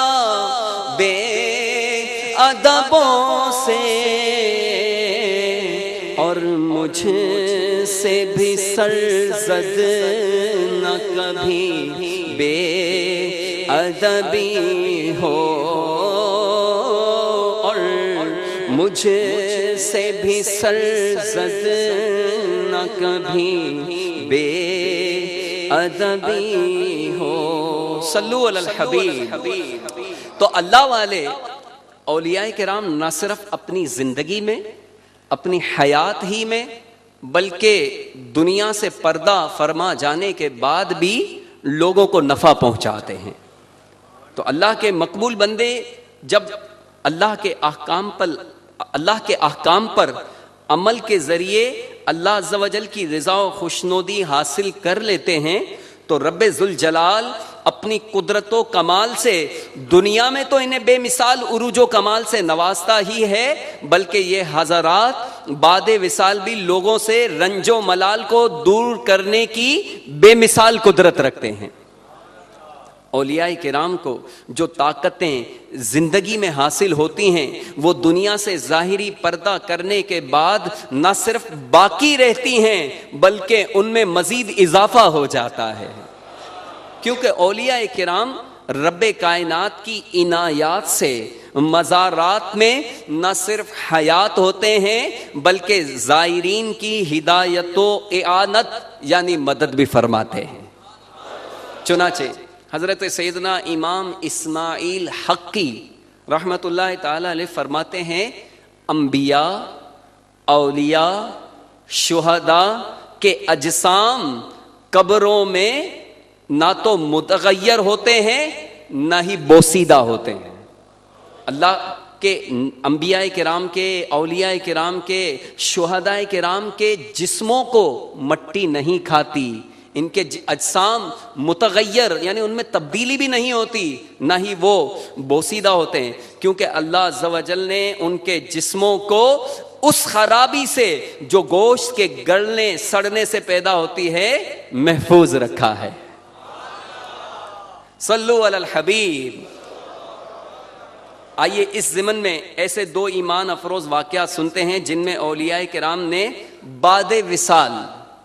Speaker 2: بے ادبوں سے، اور مجھ سے بھی سرزد نہ کبھی بے ادبی ہو، اور مجھ سے بھی سرزد نہ کبھی بے ادبی ہو۔ صلو علی الحبیب۔ تو اللہ والے اولیاء کرام نہ صرف اپنی زندگی میں، اپنی حیات ہی میں، بلکہ دنیا سے پردہ فرما جانے کے بعد بھی لوگوں کو نفع پہنچاتے ہیں۔ تو اللہ کے مقبول بندے جب اللہ کے احکام پر عمل کے ذریعے اللہ عز و جل کی رضا و خوشنودی حاصل کر لیتے ہیں تو رب ذوالجلال اپنی قدرت و کمال سے دنیا میں تو انہیں بے مثال عروج و کمال سے نوازتا ہی ہے، بلکہ یہ حضرات بعد وصال بھی لوگوں سے رنج و ملال کو دور کرنے کی بے مثال قدرت رکھتے ہیں۔ اولیاء کرام کو جو طاقتیں زندگی میں حاصل ہوتی ہیں وہ دنیا سے ظاہری پردہ کرنے کے بعد نہ صرف باقی رہتی ہیں بلکہ ان میں مزید اضافہ ہو جاتا ہے، کیونکہ اولیاء کرام رب کائنات کی عنایات سے مزارات میں نہ صرف حیات ہوتے ہیں بلکہ زائرین کی ہدایت و اعانت یعنی مدد بھی فرماتے ہیں۔ چنانچہ حضرت سیدنا امام اسماعیل حقی رحمت اللہ تعالی علیہ فرماتے ہیں، انبیاء، اولیاء، شہداء کے اجسام قبروں میں نہ تو متغیر ہوتے ہیں نہ ہی بوسیدہ ہوتے ہیں۔ اللہ کے انبیاء کرام کے، اولیاء کرام کے، شہداء کرام کے جسموں کو مٹی نہیں کھاتی، ان کے اجسام متغیر یعنی ان میں تبدیلی بھی نہیں ہوتی، نہ ہی وہ بوسیدہ ہوتے ہیں، کیونکہ اللہ عز و جل نے ان کے جسموں کو اس خرابی سے جو گوشت کے گلنے سڑنے سے پیدا ہوتی ہے محفوظ رکھا ہے۔ صلو علی الحبیب۔ آئیے اس ضمن میں ایسے دو ایمان افروز واقعات سنتے ہیں جن میں اولیاء کرام نے بعد وصال،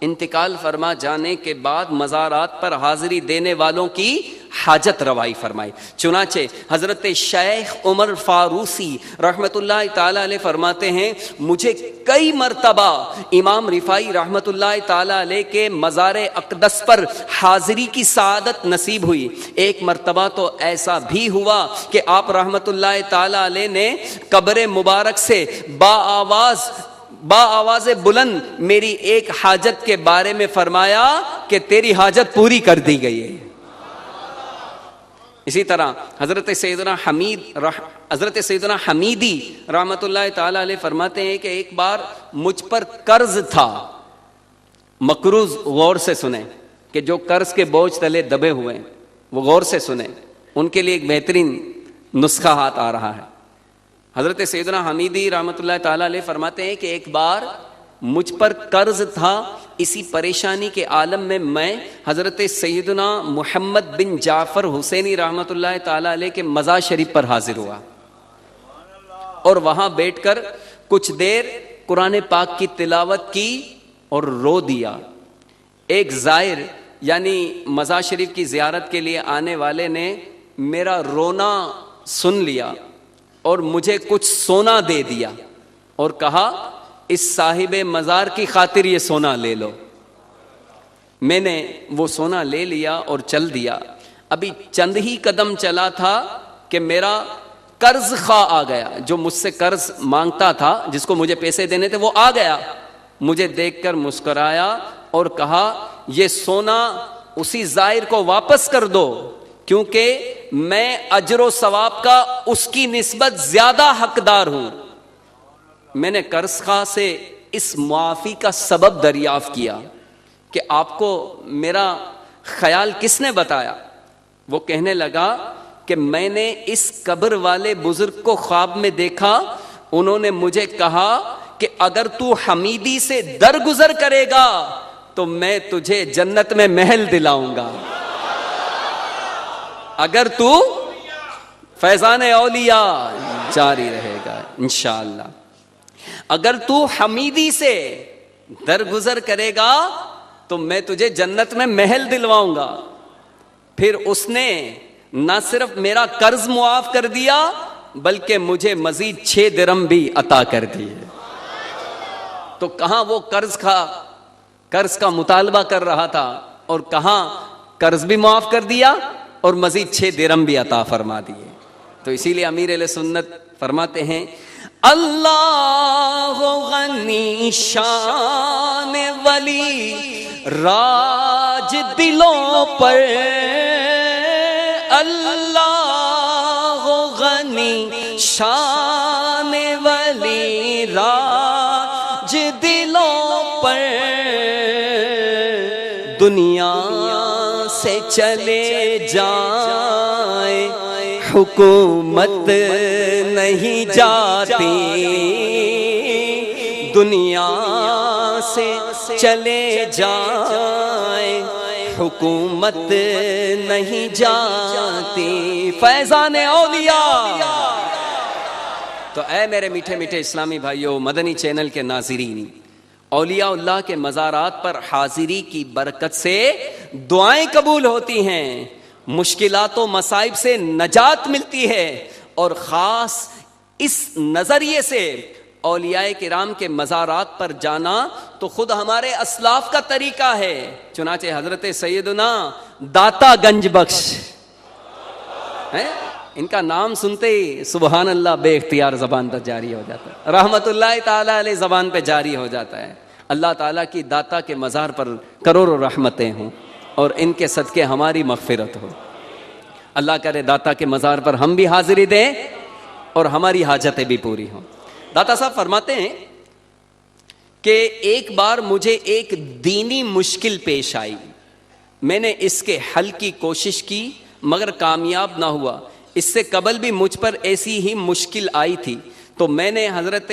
Speaker 2: انتقال فرما جانے کے بعد مزارات پر حاضری دینے والوں کی حاجت روائی فرمائی۔ چنانچہ حضرت شیخ عمر فاروسی رحمت اللہ تعالی علیہ فرماتے ہیں، مجھے کئی مرتبہ امام رفاعی رحمت اللہ تعالی علیہ کے مزار اقدس پر حاضری کی سعادت نصیب ہوئی۔ ایک مرتبہ تو ایسا بھی ہوا کہ آپ رحمت اللہ تعالی علیہ نے قبر مبارک سے با آواز بلند میری ایک حاجت کے بارے میں فرمایا کہ تیری حاجت پوری کر دی گئی ہے۔ اسی طرح حضرت سیدنا حمیدی رحمت اللہ تعالی علیہ فرماتے ہیں کہ ایک بار مجھ پر قرض تھا، مقروض، غور سے سنیں کہ جو قرض کے بوجھ تلے دبے ہوئے ہیں وہ غور سے سنیں، ان کے لیے ایک بہترین نسخہ ہاتھ آ رہا ہے۔ حضرت سیدنا حمیدی رحمت اللہ تعالی علیہ فرماتے ہیں کہ ایک بار مجھ پر قرض تھا، اسی پریشانی کے عالم میں حضرت سیدنا محمد بن جعفر حسینی رحمت اللہ تعالی علیہ کے مزار شریف پر حاضر ہوا اور وہاں بیٹھ کر کچھ دیر قرآن پاک کی تلاوت کی اور رو دیا۔ ایک زائر یعنی مزار شریف کی زیارت کے لیے آنے والے نے میرا رونا سن لیا اور مجھے کچھ سونا دے دیا اور کہا اس صاحب مزار کی خاطر یہ سونا لے لو۔ میں نے وہ سونا لے لیا اور چل دیا۔ ابھی چند ہی قدم چلا تھا کہ میرا قرض خواہ آ گیا، جو مجھ سے قرض مانگتا تھا، جس کو مجھے پیسے دینے تھے، وہ آ گیا، مجھے دیکھ کر مسکرایا اور کہا یہ سونا اسی زائر کو واپس کر دو، کیونکہ میں اجر و ثواب کا اس کی نسبت زیادہ حقدار ہوں۔ میں نے قرض خواہ سے اس معافی کا سبب دریافت کیا کہ آپ کو میرا خیال کس نے بتایا؟ وہ کہنے لگا کہ میں نے اس قبر والے بزرگ کو خواب میں دیکھا، انہوں نے مجھے کہا کہ اگر تو حمیدی سے درگزر کرے گا تو میں تجھے جنت میں محل دلاؤں گا، اگر تو فیضان اولیاء جاری رہے گا انشاءاللہ، اگر تو حمیدی سے درگزر کرے گا تو میں تجھے جنت میں محل دلواؤں گا۔ پھر اس نے نہ صرف میرا قرض معاف کر دیا بلکہ مجھے مزید 6 درہم بھی عطا کر دیے۔ تو کہاں وہ قرض کا مطالبہ کر رہا تھا اور کہاں قرض بھی معاف کر دیا اور مزید 6 درہم بھی عطا فرما دیے۔ تو اسی لیے امیر اہل سنت فرماتے ہیں، اللہ غنی شان ولی راج دلوں پر، اللہ غنی شان ولی راج دلوں پر، دنیا سے چلے جائیں حکومت نہیں جاتی، دنیا سے چلے جائیں حکومت نہیں جاتی فیضان اولیاء۔ تو اے میرے میٹھے میٹھے اسلامی بھائیوں، مدنی چینل کے ناظرین، اولیاء اللہ کے مزارات پر حاضری کی برکت سے دعائیں قبول ہوتی ہیں، مشکلات و مصائب سے نجات ملتی ہے، اور خاص اس نظریے سے اولیاء کرام کے مزارات پر جانا تو خود ہمارے اسلاف کا طریقہ ہے۔ چنانچہ حضرت سیدنا داتا گنج بخش ہیں، ان کا نام سنتے ہی سبحان اللہ بے اختیار زبان پر جاری ہو جاتا ہے، رحمت اللہ تعالیٰ علیہ زبان پہ جاری ہو جاتا ہے۔ اللہ تعالیٰ کی داتا کے مزار پر کروڑوں رحمتیں ہوں اور ان کے صدقے ہماری مغفرت ہو۔ اللہ کرے داتا کے مزار پر ہم بھی حاضری دیں اور ہماری حاجتیں بھی پوری ہوں۔ داتا صاحب فرماتے ہیں کہ ایک بار مجھے ایک دینی مشکل پیش آئی، میں نے اس کے حل کی کوشش کی مگر کامیاب نہ ہوا۔ اس سے قبل بھی مجھ پر ایسی ہی مشکل آئی تھی تو میں نے حضرت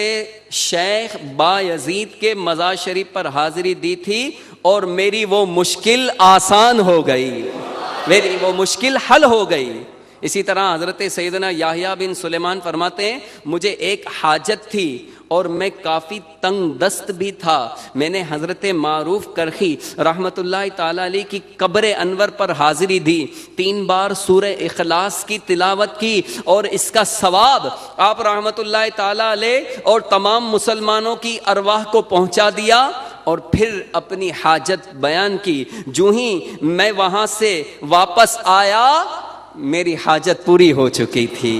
Speaker 2: شیخ با یزید کے مزار شریف پر حاضری دی تھی اور میری وہ مشکل آسان ہو گئی، میری وہ مشکل حل ہو گئی۔ اسی طرح حضرت سیدنا یحییٰ بن سلیمان فرماتے ہیں مجھے ایک حاجت تھی اور میں کافی تنگ دست بھی تھا، میں نے حضرت معروف کرخی رحمت اللہ تعالی علیہ کی قبر انور پر حاضری دی، 3 بار سورہ اخلاص کی تلاوت کی اور اس کا ثواب آپ رحمت اللہ تعالی علیہ اور تمام مسلمانوں کی ارواح کو پہنچا دیا، اور پھر اپنی حاجت بیان کی۔ جو ہی میں وہاں سے واپس آیا میری حاجت پوری ہو چکی تھی۔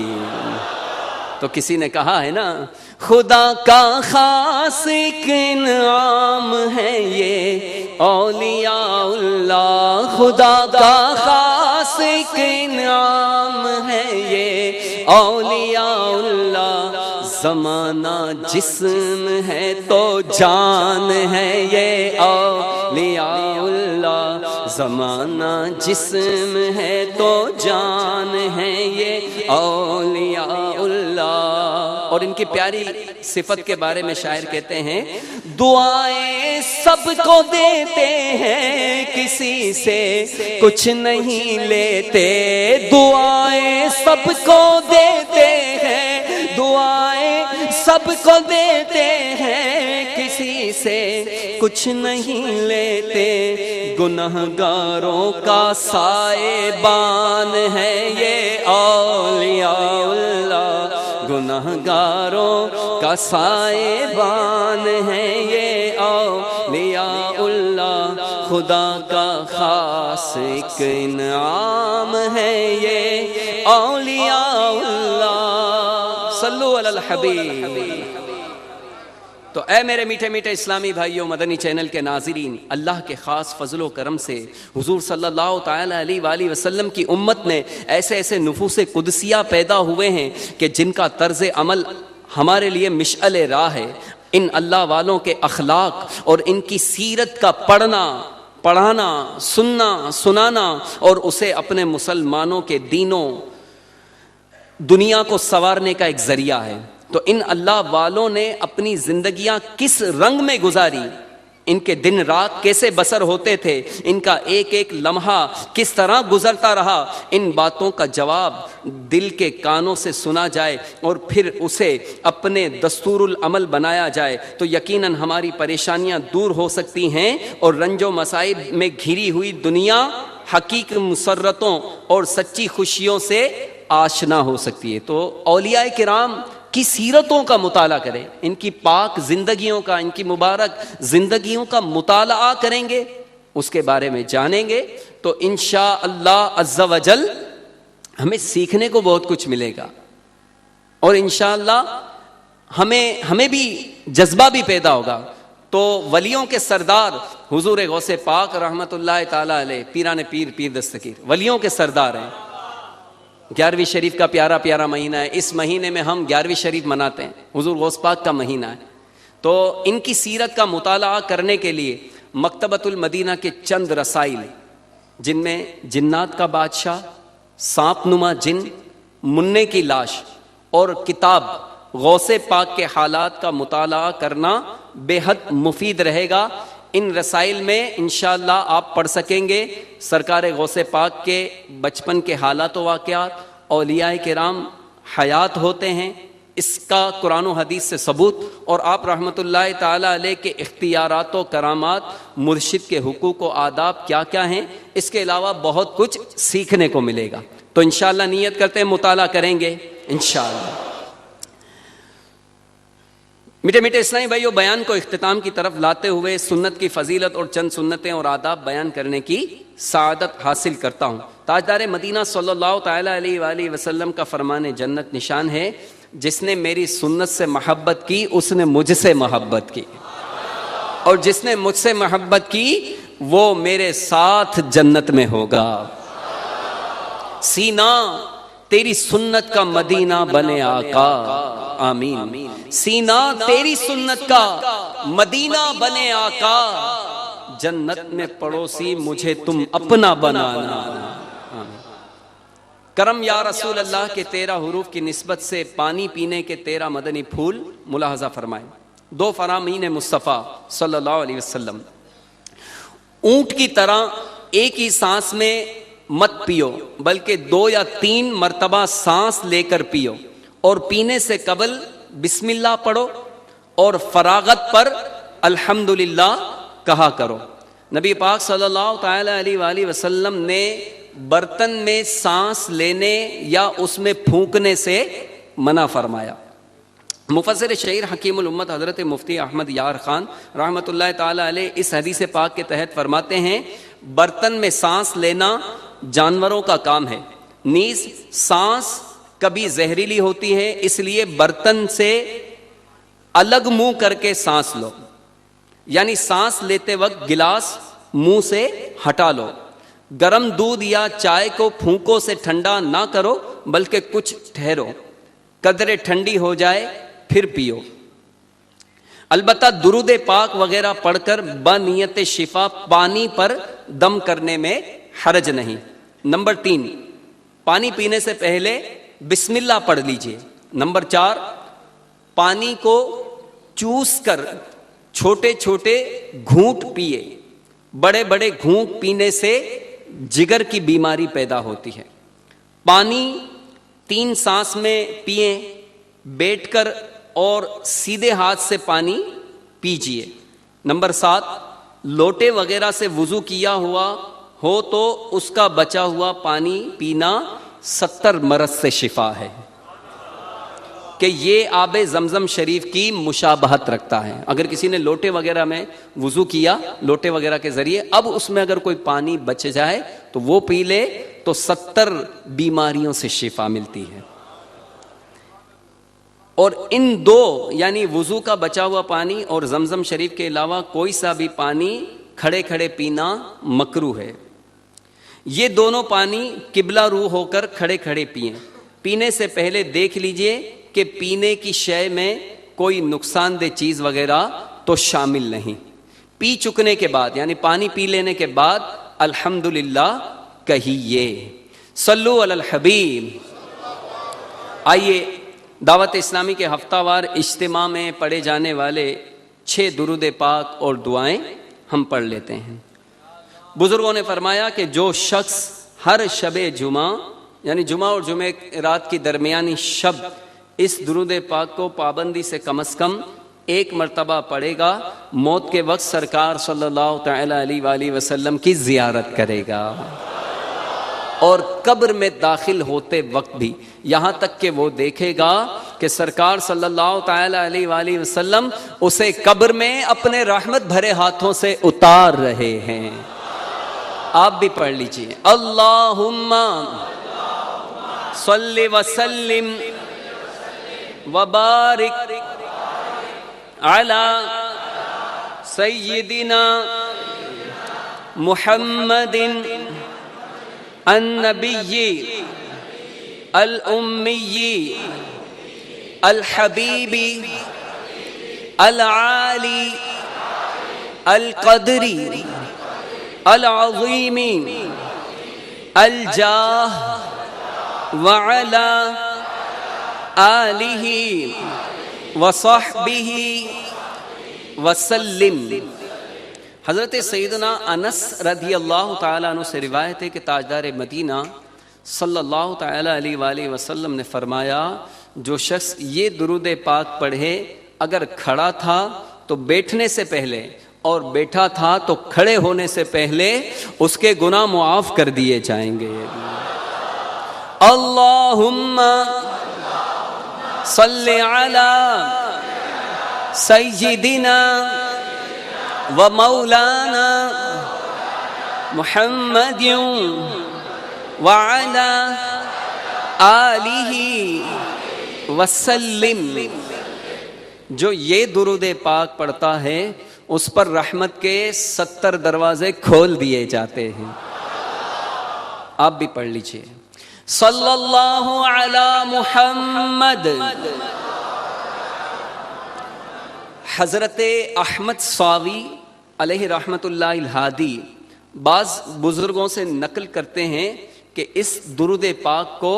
Speaker 2: تو کسی نے کہا ہے نا، خدا کا خاص ایک انعام ہے یہ اولیاء اللہ، خدا کا خاص ایک انعام ہے یہ اولیاء اللہ، زمانہ جسم ہے تو جان ہے یہ اولیاء اللہ، زمانہ جسم ہے تو جان ہے یہ اولیاء اللہ۔ اور ان کی پیاری صفت کے بارے میں شاعر کہتے ہیں، دعائیں سب کو دیتے ہیں کسی سے کچھ نہیں لیتے، دعائیں سب کو دیتے ہیں، دعائیں سب کو دیتے ہیں کسی سے کچھ نہیں لیتے، گنہگاروں کا سائے بان ہے یہ اولیاء اللہ، گنہگاروں کا سائے بان ہے یہ اولیاء اللہ، خدا کا خاص ایک انعام ہے یہ اولیاء اللہ۔ صلو علی الحبیب۔ تو اے میرے میٹھے میٹھے اسلامی بھائیوں، مدنی چینل کے ناظرین، اللہ کے خاص فضل و کرم سے حضور صلی اللہ تعالی علیہ وآلہ وسلم کی امت میں ایسے ایسے نفوس قدسیہ پیدا ہوئے ہیں کہ جن کا طرز عمل ہمارے لیے مشعل راہ ہے۔ ان اللہ والوں کے اخلاق اور ان کی سیرت کا پڑھنا، پڑھانا، سننا، سنانا اور اسے اپنے مسلمانوں کے دینوں دنیا کو سنوارنے کا ایک ذریعہ ہے۔ تو ان اللہ والوں نے اپنی زندگیاں کس رنگ میں گزاری، ان کے دن رات کیسے بسر ہوتے تھے، ان کا ایک ایک لمحہ کس طرح گزرتا رہا، ان باتوں کا جواب دل کے کانوں سے سنا جائے اور پھر اسے اپنے دستور العمل بنایا جائے تو یقیناً ہماری پریشانیاں دور ہو سکتی ہیں اور رنج و مصائب میں گھری ہوئی دنیا حقیقی مسرتوں اور سچی خوشیوں سے آشنا ہو سکتی ہے۔ تو اولیاء کرام کی سیرتوں کا مطالعہ کریں، ان کی پاک زندگیوں کا، ان کی مبارک زندگیوں کا مطالعہ کریں گے، اس کے بارے میں جانیں گے تو انشاءاللہ عز و جل ہمیں سیکھنے کو بہت کچھ ملے گا، اور انشاءاللہ ہمیں بھی جذبہ بھی پیدا ہوگا۔ تو ولیوں کے سردار حضور غوث پاک رحمت اللہ تعالی علیہ، پیران پیر، پیر دستگیر ولیوں کے سردار ہیں۔ 11ویں شریف کا پیارا پیارا مہینہ ہے، اس مہینے میں ہم 11ویں شریف مناتے ہیں، حضور غوث پاک کا مہینہ ہے۔ تو ان کی سیرت کا مطالعہ کرنے کے لیے مکتبۃ المدینہ کے چند رسائل، جن میں جنات کا بادشاہ، سانپ نما جن، منع کی لاش اور کتاب غوث پاک کے حالات کا مطالعہ کرنا بے حد مفید رہے گا۔ ان رسائل میں انشاءاللہ آپ پڑھ سکیں گے سرکار غوث پاک کے بچپن کے حالات و واقعات، اولیاء کرام حیات ہوتے ہیں، اس کا قرآن و حدیث سے ثبوت، اور آپ رحمۃ اللہ تعالی علیہ کے اختیارات و کرامات، مرشد کے حقوق و آداب کیا کیا ہیں، اس کے علاوہ بہت کچھ سیکھنے کو ملے گا۔ تو انشاءاللہ نیت کرتے ہیں مطالعہ کریں گے انشاءاللہ۔ میٹھے میٹھے اسلامی بھائیو، بیان کو اختتام کی طرف لاتے ہوئے سنت کی فضیلت اور چند سنتیں اور آداب بیان کرنے کی سعادت حاصل کرتا ہوں۔ تاجدار مدینہ صلی اللہ تعالی علیہ وآلہ وسلم کا فرمان جنت نشان ہے، جس نے میری سنت سے محبت کی اس نے مجھ سے محبت کی، اور جس نے مجھ سے محبت کی وہ میرے ساتھ جنت میں ہوگا۔ سینا تیری سنت کا مدینہ بنے آقا، آمین۔ سینا تیری سنت کا مدینہ بنے آقا، جنت میں پڑوسی مجھے تم اپنا بنانا، آمین۔ کرم یا رسول اللہ کے 13 حروف کی نسبت سے پانی پینے کے 13 مدنی پھول ملاحظہ فرمائیں۔ 2 فرامین مصطفیٰ صلی اللہ علیہ وسلم، اونٹ کی طرح ایک ہی سانس میں مت پیو، بلکہ 2 یا 3 مرتبہ سانس لے کر پیو، اور پینے سے قبل بسم اللہ پڑھو اور فراغت پر الحمدللہ کہا کرو۔ نبی پاک صلی اللہ تعالی علیہ وآلہ وسلم نے برتن میں سانس لینے یا اس میں پھونکنے سے منع فرمایا۔ مفسر شہیر حکیم الامت حضرت مفتی احمد یار خان رحمۃ اللہ تعالی علیہ اس حدیث پاک کے تحت فرماتے ہیں، برتن میں سانس لینا جانوروں کا کام ہے، نیز سانس کبھی زہریلی ہوتی ہے، اس لیے برتن سے الگ منہ کر کے سانس لو، یعنی سانس لیتے وقت گلاس منہ سے ہٹا لو۔ گرم دودھ یا چائے کو پھونکوں سے ٹھنڈا نہ کرو، بلکہ کچھ ٹھہرو، قدرے ٹھنڈی ہو جائے پھر پیو۔ البتہ درود پاک وغیرہ پڑھ کر بنیت شفا پانی پر دم کرنے میں حرج نہیں۔ نمبر 3، پانی پینے سے پہلے بسم اللہ پڑھ لیجئے۔ نمبر 4، پانی کو چوس کر چھوٹے چھوٹے گھونٹ پیئے، بڑے بڑے گھونٹ پینے سے جگر کی بیماری پیدا ہوتی ہے۔ پانی 3 سانس میں پئیں، بیٹھ کر اور سیدھے ہاتھ سے پانی پیجئے۔ نمبر 7، لوٹے وغیرہ سے وضو کیا ہوا ہو تو اس کا بچا ہوا پانی پینا 70 مرض سے شفا ہے، کہ یہ آب زمزم شریف کی مشابہت رکھتا ہے۔ اگر کسی نے لوٹے وغیرہ میں وضو کیا، لوٹے وغیرہ کے ذریعے، اب اس میں اگر کوئی پانی بچ جائے تو وہ پی لے تو 70 بیماریوں سے شفا ملتی ہے۔ اور ان 2 یعنی وضو کا بچا ہوا پانی اور زمزم شریف کے علاوہ کوئی سا بھی پانی کھڑے کھڑے پینا مکروہ ہے۔ یہ دونوں پانی قبلہ رو ہو کر کھڑے کھڑے پئیں۔ پینے سے پہلے دیکھ لیجئے کہ پینے کی شے میں کوئی نقصان دہ چیز وغیرہ تو شامل نہیں۔ پی چکنے کے بعد یعنی پانی پی لینے کے بعد الحمدللہ کہیے۔ صلو علی الحبیب۔ آئیے دعوت اسلامی کے ہفتہ وار اجتماع میں پڑھے جانے والے 6 درود پاک اور دعائیں ہم پڑھ لیتے ہیں۔ بزرگوں نے فرمایا کہ جو شخص ہر شب جمعہ یعنی جمعہ اور جمعہ رات کی درمیانی شب اس درود پاک کو پابندی سے کم از کم 1 مرتبہ پڑھے گا، موت کے وقت سرکار صلی اللہ تعالی علیہ وآلہ وسلم کی زیارت کرے گا، اور قبر میں داخل ہوتے وقت بھی یہاں تک کہ وہ دیکھے گا کہ سرکار صلی اللہ تعالی علیہ وآلہ وسلم اسے قبر میں اپنے رحمت بھرے ہاتھوں سے اتار رہے ہیں۔ آپ بھی پڑھ لیجئے، اللہم صلی وسلم وبارک علی سیدنا محمد النبی الامی الحبیب العالی القدری العظیم الجاہ وعلا آلہ وصحبہ وسلم۔ حضرت سیدنا انس رضی اللہ تعالیٰ عنہ سے روایت ہے کہ تاجدار مدینہ صلی اللہ تعالیٰ علیہ وآلہ وسلم نے فرمایا جو شخص یہ درود پاک پڑھے اگر کھڑا تھا تو بیٹھنے سے پہلے اور بیٹھا تھا تو کھڑے ہونے سے پہلے اس کے گناہ معاف کر دیے جائیں گے۔ اللہم صلی علی سیدنا و مولانا محمد وعلی آلہ وسلم۔ جو یہ درود پاک پڑھتا ہے اس پر رحمت کے 70 دروازے کھول دیے جاتے ہیں۔ آپ بھی پڑھ لیجئے صلی اللہ علی محمد۔ حضرت احمد صاوی علیہ رحمت اللہ الہادی بعض بزرگوں سے نقل کرتے ہیں کہ اس درود پاک کو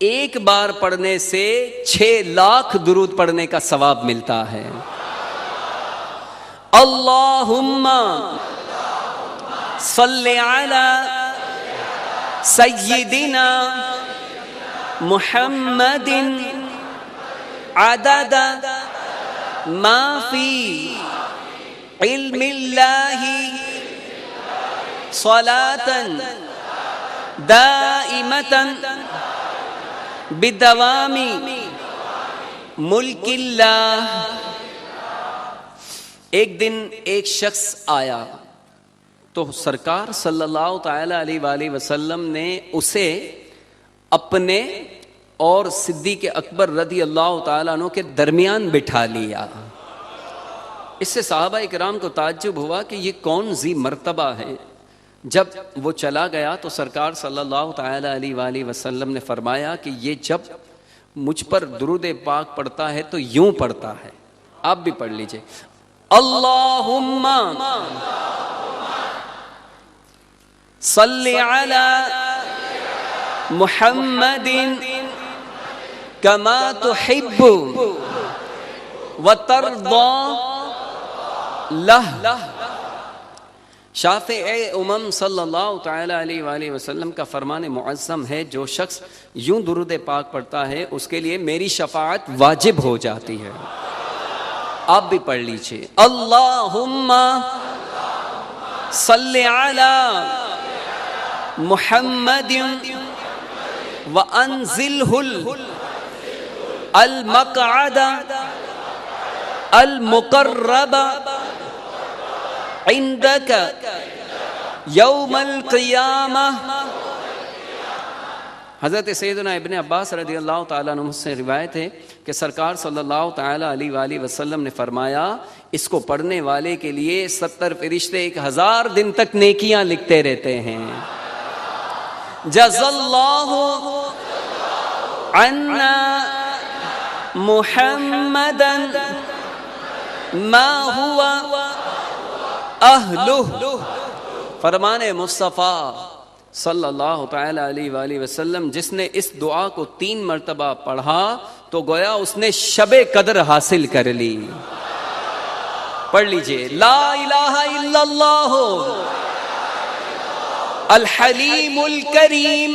Speaker 2: ایک بار پڑھنے سے 6 لاکھ درود پڑھنے کا ثواب ملتا ہے۔ اللہم صلی علی سیدنا محمد عدد ما فی علم اللہ صلاة دائمة بدوام ملک اللہ۔ ایک دن ایک شخص آیا تو سرکار صلی اللہ تعالی علیہ وآلہ وسلم نے اسے اپنے اور صدیق اکبر رضی اللہ تعالیٰ عنہ کے درمیان بٹھا لیا۔ اس سے صحابہ اکرام کو تعجب ہوا کہ یہ کون ذی مرتبہ ہے۔ جب وہ چلا گیا تو سرکار صلی اللہ تعالی علیہ وآلہ وسلم نے فرمایا کہ یہ جب مجھ پر درود پاک پڑھتا ہے تو یوں پڑھتا ہے۔ آپ بھی پڑھ لیجئے اللہم صلی علی محمد کما تحب وترضى لہ۔ شافع امم صلی اللہ تعالی علیہ وآلہ وسلم کا فرمان معظم ہے جو شخص یوں درود پاک پڑھتا ہے اس کے لیے میری شفاعت واجب ہو جاتی ہے۔ آپ بھی پڑھ لیجئے اللہم صلی علی محمد وانزلہ المقعد المقرب عندک یوم القیامہ۔ حضرت سیدنا ابن عباس رضی اللہ تعالیٰ عنہ سے روایت ہے کہ سرکار صلی اللہ تعالیٰ علیہ وآلہ وسلم نے فرمایا اس کو پڑھنے والے کے لیے 70 فرشتے 1000 دن تک نیکیاں لکھتے رہتے ہیں۔ جزا اللہ عنا محمدا ما ہوا اہلہ۔ فرمان مصطفیٰ صلی اللہ تعالی علیہ وآلہ وسلم جس نے اس دعا کو 3 مرتبہ پڑھا تو گویا اس نے شب قدر حاصل کر لی۔ پڑھ لیجئے لا الہ الا اللہ الحلیم الکریم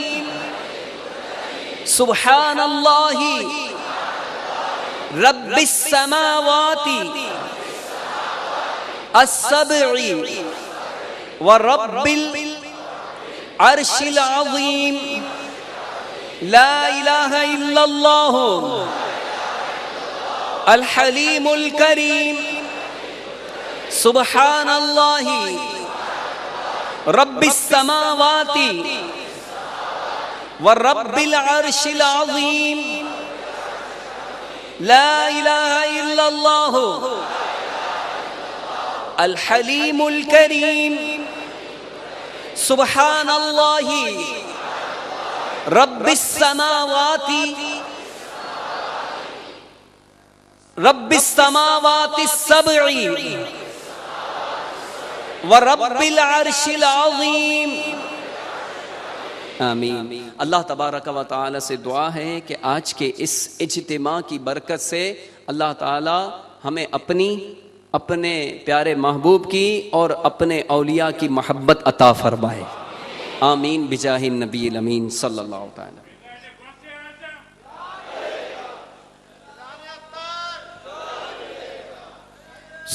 Speaker 2: سبحان اللہ رب السماوات السبع ورب العرش العظیم لا الہ الا اللہ الحلیم الکریم سبحان اللہ رب السماوات ورب العرش العظیم لا الہ الا اللہ الحلیم الکریم سبحان اللہ رب السماوات السبع ورب العرش العظیم۔ آمین۔ اللہ تبارک و تعالی سے دعا ہے کہ آج کے اس اجتماع کی برکت سے اللہ تعالی ہمیں اپنی اپنے پیارے محبوب کی اور اپنے اولیاء کی محبت عطا فرمائے، آمین بجاہ النبی الامین صلی اللہ تعالی۔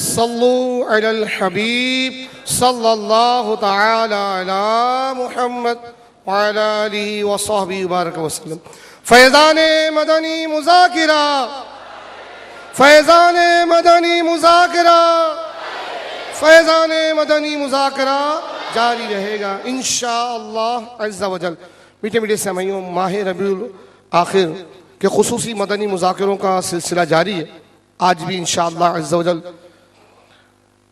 Speaker 3: صلو علی الحبیب صلی اللہ تعالی علی محمد وعلی آلہ وصحبہ وبارک وسلم۔ فیضان مدنی مذاکرہ، فیضان مدنی مذاکرہ، فیضان مدنی مذاکرہ جاری رہے گا انشاءاللہ عز و جل۔ میٹھے میٹھے سامعین، ماہ ربیع الاخر کے خصوصی مدنی مذاکروں کا سلسلہ جاری ہے۔ آج بھی انشاءاللہ عز و جل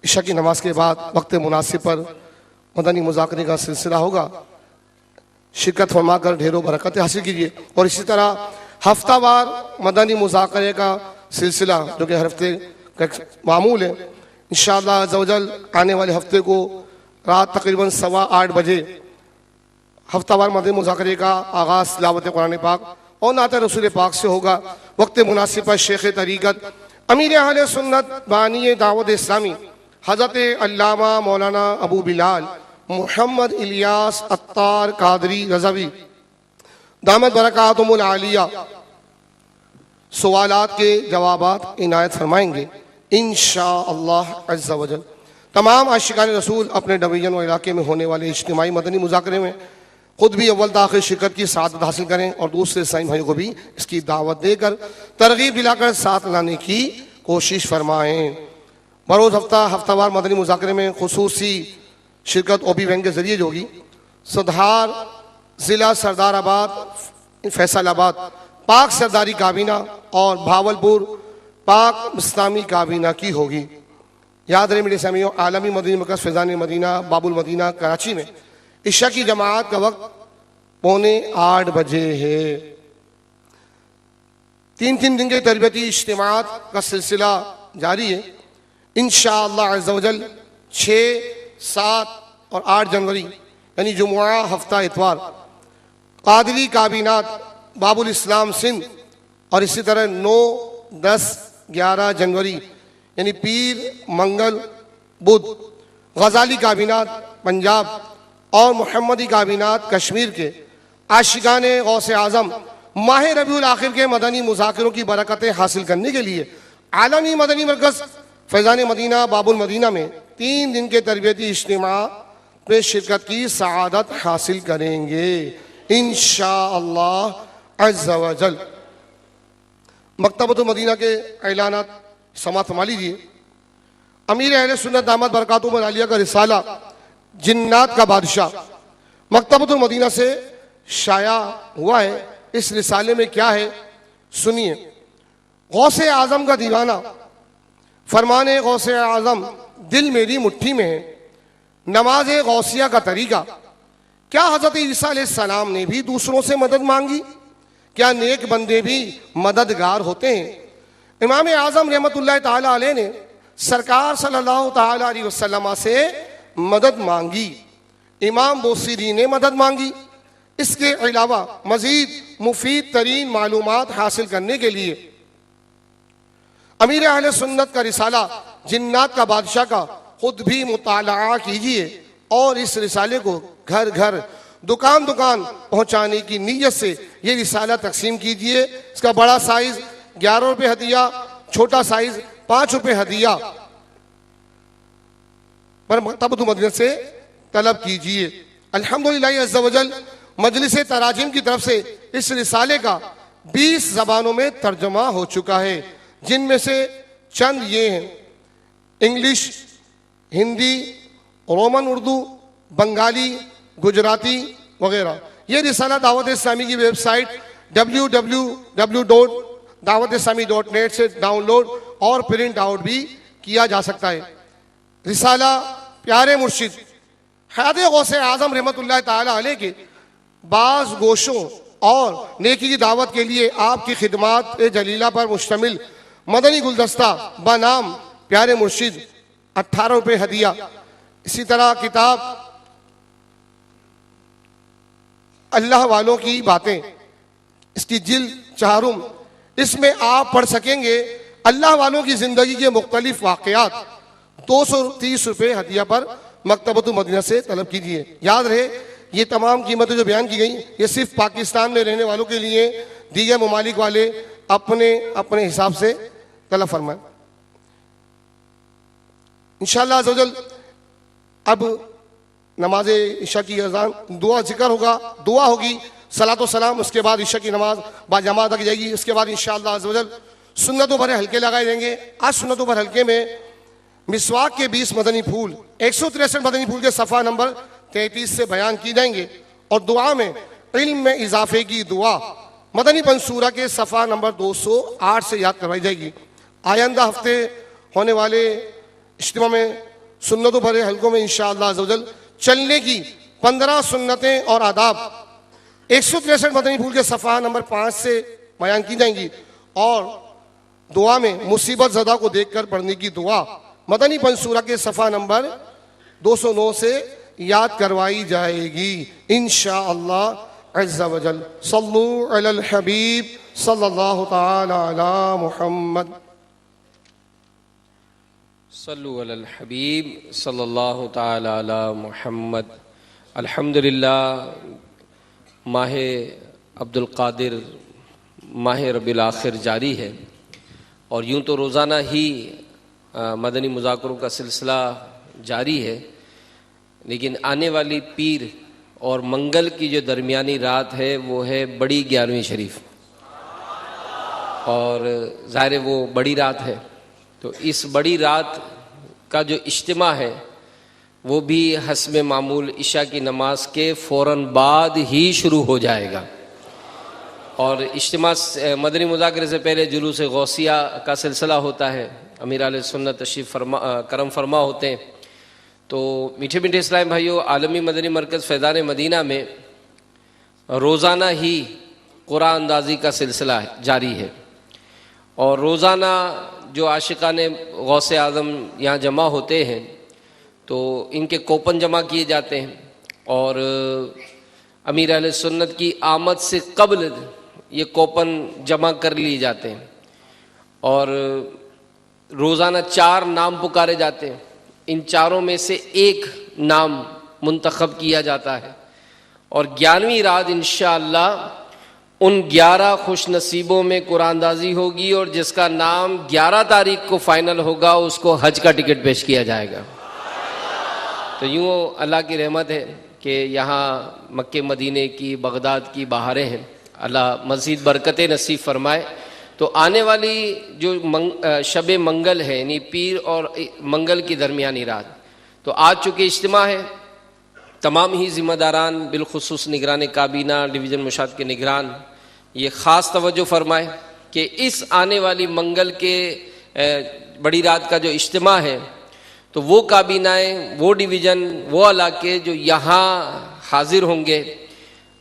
Speaker 3: عشاء کی نماز کے بعد وقت مناسب پر مدنی مذاکرے کا سلسلہ ہوگا۔ شرکت فرما کر ڈھیروں برکتیں حاصل کیجیے، اور اسی طرح ہفتہ وار مدنی مذاکرے کا سلسلہ جو کہ ہر ہفتے کا معمول ہے، انشاءاللہ عز و جل آنے والے ہفتے کو رات تقریباً 8:15 بجے ہفتہ وار مدنی مذاکرے کا آغاز تلاوت قرآن پاک اور نعت رسول پاک سے ہوگا۔ وقت مناسب پر شیخ طریقت امیر اہل سنت بانی دعوت اسلامی حضرت علامہ مولانا ابو بلال محمد الیاس عطار قادری رضوی دامت برکاتہم العالیہ سوالات کے جوابات عنایت فرمائیں گے انشاءاللہ عز و جل۔ تمام عاشقان رسول اپنے ڈویژن و علاقے میں ہونے والے اجتماعی مدنی مذاکرے میں خود بھی اول تاخیر شرکت کی سعادت حاصل کریں، اور دوسرے اسلامی بھائیوں کو بھی اس کی دعوت دے کر ترغیب دلا کر ساتھ لانے کی کوشش فرمائیں۔ بروز ہفتہ وار مدنی مذاکرے میں خصوصی شرکت او بی بینک کے ذریعے جو ہوگی، صدہار ضلع سردار آباد فیصل آباد پاک سرداری کابینہ اور بھاولپور پاک اسلامی کابینہ کی ہوگی۔ یاد رہے میرے سامعین، عالمی مدنی مرکز فیضان مدینہ باب المدینہ کراچی میں عشاء کی جماعت کا وقت 7:45 بجے ہے۔ 3 دن کے تربیتی اجتماعات کا سلسلہ جاری ہے انشاءاللہ عز و جل۔ 6، 7 اور 8 جنوری یعنی جمعہ ہفتہ اتوار قادری کابینات باب الاسلام سندھ، اور اسی طرح 9، 10، 11 جنوری یعنی پیر، منگل، بدھ غزالی کابینات پنجاب اور محمدی کابینات کشمیر کے عاشقان غوث اعظم ماہ ربیع الاخر کے مدنی مذاکروں کی برکتیں حاصل کرنے کے لیے عالمی مدنی مرکز فیضان مدینہ باب المدینہ میں 3 دن کے تربیتی اجتماع میں شرکت کی سعادت حاصل کریں گے انشاءاللہ عز و جل۔ مکتبۃ المدینہ کے اعلانات سماعت فرما لیجیے۔ امیر اہل سنت دامت برکاتہم العالیہ کا رسالہ جنات کا بادشاہ مکتبۃ المدینہ سے شائع ہوا ہے۔ اس رسالے میں کیا ہے سنیے۔ غوث اعظم کا دیوانہ، فرمان غوث اعظم دل میری مٹھی میں ہے، نماز غوثیہ کا طریقہ۔ کیا حضرت عیسیٰ علیہ السلام نے بھی دوسروں سے مدد مانگی؟ کیا نیک بندے بھی مددگار ہوتے ہیں؟ امام اعظم رحمت اللہ تعالی علیہ نے سرکار صلی اللہ تعالی علیہ وسلم سے مدد مانگی، امام بوصیری نے مدد مانگی۔ اس کے علاوہ مزید مفید ترین معلومات حاصل کرنے کے لیے امیر اہل سنت کا رسالہ جنات کا بادشاہ کا خود بھی مطالعہ کیجیے، اور اس رسالے کو گھر گھر دکان دکان پہنچانے کی نیت سے یہ رسالہ تقسیم کیجیے۔ اس کا بڑا سائز 11 روپے ہدیہ، چھوٹا سائز 5 روپے ہدیہ پر مکتبۃ المدینہ سے طلب کیجیے۔ الحمدللہ عز و جل مجلس تراجم کی طرف سے اس رسالے کا 20 زبانوں میں ترجمہ ہو چکا ہے، جن میں سے چند یہ ہیں: انگلش، ہندی، رومن اردو، بنگالی، گجراتی وغیرہ۔ یہ رسالہ دعوت اسلامی کی ویب سائٹ www.dawatislami.net سے ڈاؤن لوڈ اور پرنٹ آؤٹ بھی کیا جا سکتا ہے۔ رسالہ پیارے مرشد حیات غوث اعظم رحمت اللہ تعالی علیہ کے بعض گوشوں اور نیکی کی دعوت کے لیے آپ کی خدمات جلیلہ پر مشتمل مدنی گلدستہ بنام پیارے مرشد 18 روپے ہدیہ۔ اسی طرح کتاب اللہ والوں کی باتیں، اس کی جلد 4، اس میں آپ پڑھ سکیں گے اللہ والوں کی زندگی کے مختلف واقعات 230 روپے ہدیہ پر مکتبۃ المدینہ سے طلب کیجیے۔ یاد رہے یہ تمام قیمتیں جو بیان کی گئی یہ صرف پاکستان میں رہنے والوں کے لیے، دیگر ممالک والے اپنے اپنے حساب سے طلب فرمائیں انشاءاللہ عز و جل۔ اب نماز عشاء کی اذان، دعا ذکر ہوگا، دعا ہوگی، صلاۃ و سلام، اس کے بعد عشاء کی نماز با جماعت کی جائے گی۔ اس کے بعد انشاءاللہ عز و جل سنتوں پر حلقے لگائے جائیں گے۔ آج سنتوں پر حلقے میں مسواک کے 20 مدنی پھول، 163 مدنی پھول کے صفحہ نمبر 33 سے بیان کی جائیں گے، اور دعا میں علم میں اضافے کی دعا مدنی منصورہ کے صفحہ نمبر 208 سے یاد کروائی جائے گی۔ آئندہ ہفتے ہونے والے اجتماع میں سنتوں بھرے حلقوں میں انشاءاللہ عز و جل چلنے کی 15 سنتیں اور آداب 163 مدنی پھول کے صفحہ نمبر 5 سے بیان کی جائیں گی، اور دعا میں مصیبت زدہ کو دیکھ کر پڑھنے کی دعا مدنی منصورہ کے صفحہ نمبر 209 سے یاد کروائی جائے گی انشاءاللہ عز و جل۔ صلو علی الحبیب صلی اللہ تعالی علی محمد۔
Speaker 4: صلو علی الحبیب صلی اللہ تعالی علی محمد۔ الحمدللہ ماہ عبد القادر، ماہ ربیع الآخر جاری ہے، اور یوں تو روزانہ ہی مدنی مذاکروں کا سلسلہ جاری ہے، لیکن آنے والی پیر اور منگل کی جو درمیانی رات ہے وہ ہے بڑی 11ویں شریف، اور ظاہر وہ بڑی رات ہے، تو اس بڑی رات کا جو اجتماع ہے وہ بھی حسب معمول عشاء کی نماز کے فوراً بعد ہی شروع ہو جائے گا، اور اجتماع مدنی مذاکرے سے پہلے جلوس غوثیہ کا سلسلہ ہوتا ہے، امیر علیہ سنت تشریف کرم فرما ہوتے ہیں۔ تو میٹھے میٹھے اسلام بھائیوں، عالمی مدنی مرکز فیضان مدینہ میں روزانہ ہی قرآن اندازی کا سلسلہ جاری ہے، اور روزانہ جو عاشقان غوث اعظم یہاں جمع ہوتے ہیں تو ان کے کوپن جمع کیے جاتے ہیں، اور امیر اہل سنت کی آمد سے قبل یہ کوپن جمع کر لیے جاتے ہیں، اور روزانہ 4 نام پکارے جاتے ہیں، ان 4 میں سے ایک نام منتخب کیا جاتا ہے، اور 11ویں رات انشاءاللہ ان 11 خوش نصیبوں میں قرآن اندازی ہوگی، اور جس کا نام 11 تاریخ کو فائنل ہوگا اس کو حج کا ٹکٹ پیش کیا جائے گا۔ تو یوں اللہ کی رحمت ہے کہ یہاں مکہ مدینے کی، بغداد کی بہاریں ہیں، اللہ مزید برکتیں نصیب فرمائے۔ تو آنے والی جو شب منگل ہے، یعنی پیر اور منگل کی درمیانی رات، تو آج چونکہ اجتماع ہے، تمام ہی ذمہ داران بالخصوص نگران کابینہ، ڈویژن مشاہد کے نگران، یہ خاص توجہ فرمائے کہ اس آنے والی منگل کے بڑی رات کا جو اجتماع ہے، تو وہ کابینائیں، وہ ڈویژن، وہ علاقے جو یہاں حاضر ہوں گے،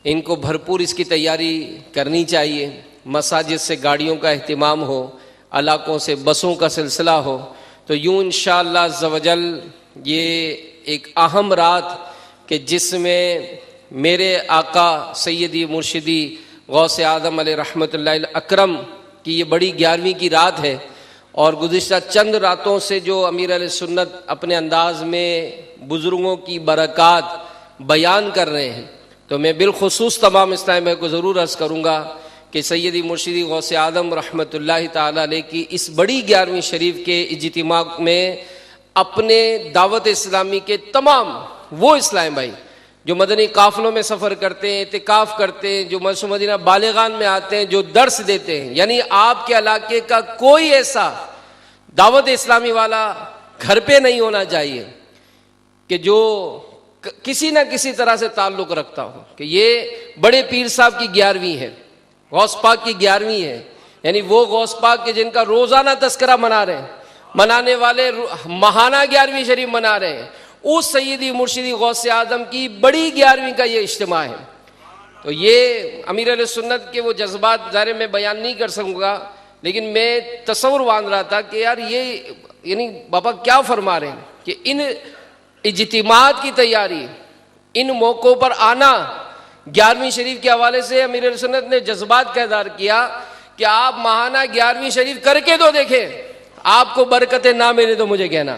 Speaker 4: ان کو بھرپور اس کی تیاری کرنی چاہیے۔ مساجد سے گاڑیوں کا اہتمام ہو، علاقوں سے بسوں کا سلسلہ ہو، تو یوں انشاءاللہ عز و جل یہ ایک اہم رات کہ جس میں میرے آقا سیدی مرشدی غوث اعظم علیہ رحمۃ اللہ الاکرم کی یہ بڑی 11ویں کی رات ہے، اور گزشتہ چند راتوں سے جو امیر علیہ سنت اپنے انداز میں بزرگوں کی برکات بیان کر رہے ہیں، تو میں بالخصوص تمام اسلام بھائی کو ضرور عرض کروں گا کہ سیدی مرشدی غوث اعظم رحمۃ اللہ تعالی علیہ کی اس بڑی 11ویں شریف کے اجتماع میں اپنے دعوت اسلامی کے تمام وہ اسلام بھائی جو مدنی قافلوں میں سفر کرتے ہیں، اعتکاف کرتے ہیں، جو مسجد مدینہ بالغان میں آتے ہیں، جو درس دیتے ہیں، یعنی آپ کے علاقے کا کوئی ایسا دعوت اسلامی والا گھر پہ نہیں ہونا چاہیے کہ جو کسی نہ کسی طرح سے تعلق رکھتا ہو کہ یہ بڑے پیر صاحب کی 11ویں ہے، غوث پاک کی 11ویں ہے، یعنی وہ غوث پاک کے جن کا روزانہ تذکرہ منا رہے ہیں، منانے والے ماہانہ 11ویں شریف منا رہے ہیں، اس سیدی مرشدی غوث اعظم کی بڑی 11ویں کا یہ اجتماع ہے۔ تو یہ امیر علیہ سنت کے وہ جذبات ظاہر میں بیان نہیں کر سکوں گا، لیکن میں تصور باندھ رہا تھا کہ یار یہ یعنی بابا کیا فرما رہے ہیں کہ ان اجتماعات کی تیاری، ان موقعوں پر آنا، 11ویں شریف کے حوالے سے امیر علیہ سنت نے جذبات کا اظہار کیا کہ آپ ماہانہ 11ویں شریف کر کے تو دیکھیں، آپ کو برکتیں نہ ملے تو مجھے کہنا،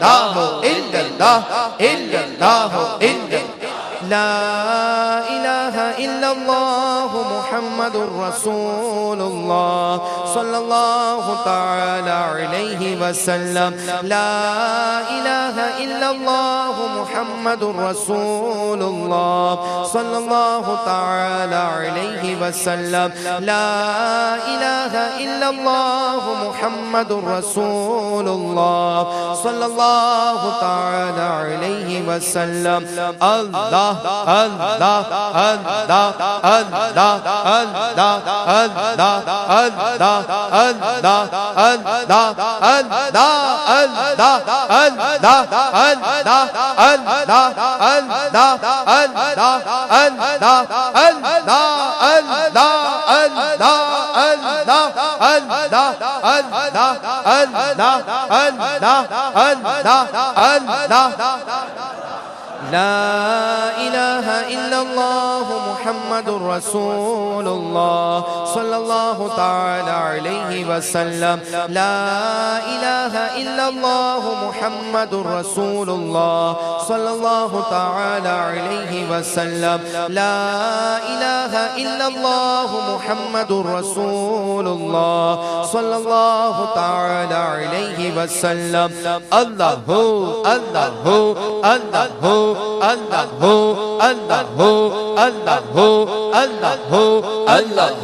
Speaker 1: اللہ الا اللہ الا اللہ الا لا الہ الا اللہ محمد رسول اللہ صلی اللہ تعالی علیہ وسلم لا الہ الا اللہ محمد رسول اللہ صلی اللہ تعالی علیہ وسلم لا الہ الا اللہ محمد رسول اللہ صلی اللہ تعالی علیہ وسلم اللہ اللہ اللہ اللہ اللہ اللہ اللہ اللہ اللہ لا الہ الا اللہ محمد رسول اللہ صلی اللہ تعالی علیہ وسلم لا الہ الا اللہ محمد رسول اللہ صلی اللہ تعالی علیہ وسلم لا الہ الا اللہ محمد رسول اللہ صلی اللہ تعالی علیہ وسلم اللہ اللہ اللہ اللہ اللہ اللہ اللہ اللہ اللہ اللہ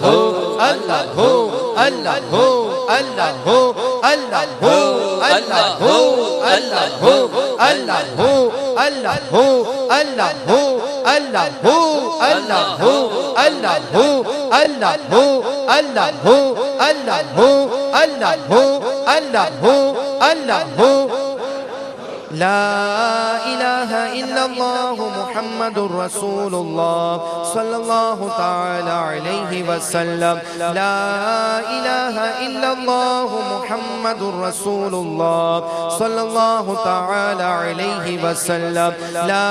Speaker 1: اللہ لا الہ الا اللہ محمد رسول اللہ صلی اللہ تعالی علیہ وسلم لا الہ الا اللہ محمد رسول اللہ صلی اللہ تعالی علیہ وسلم لا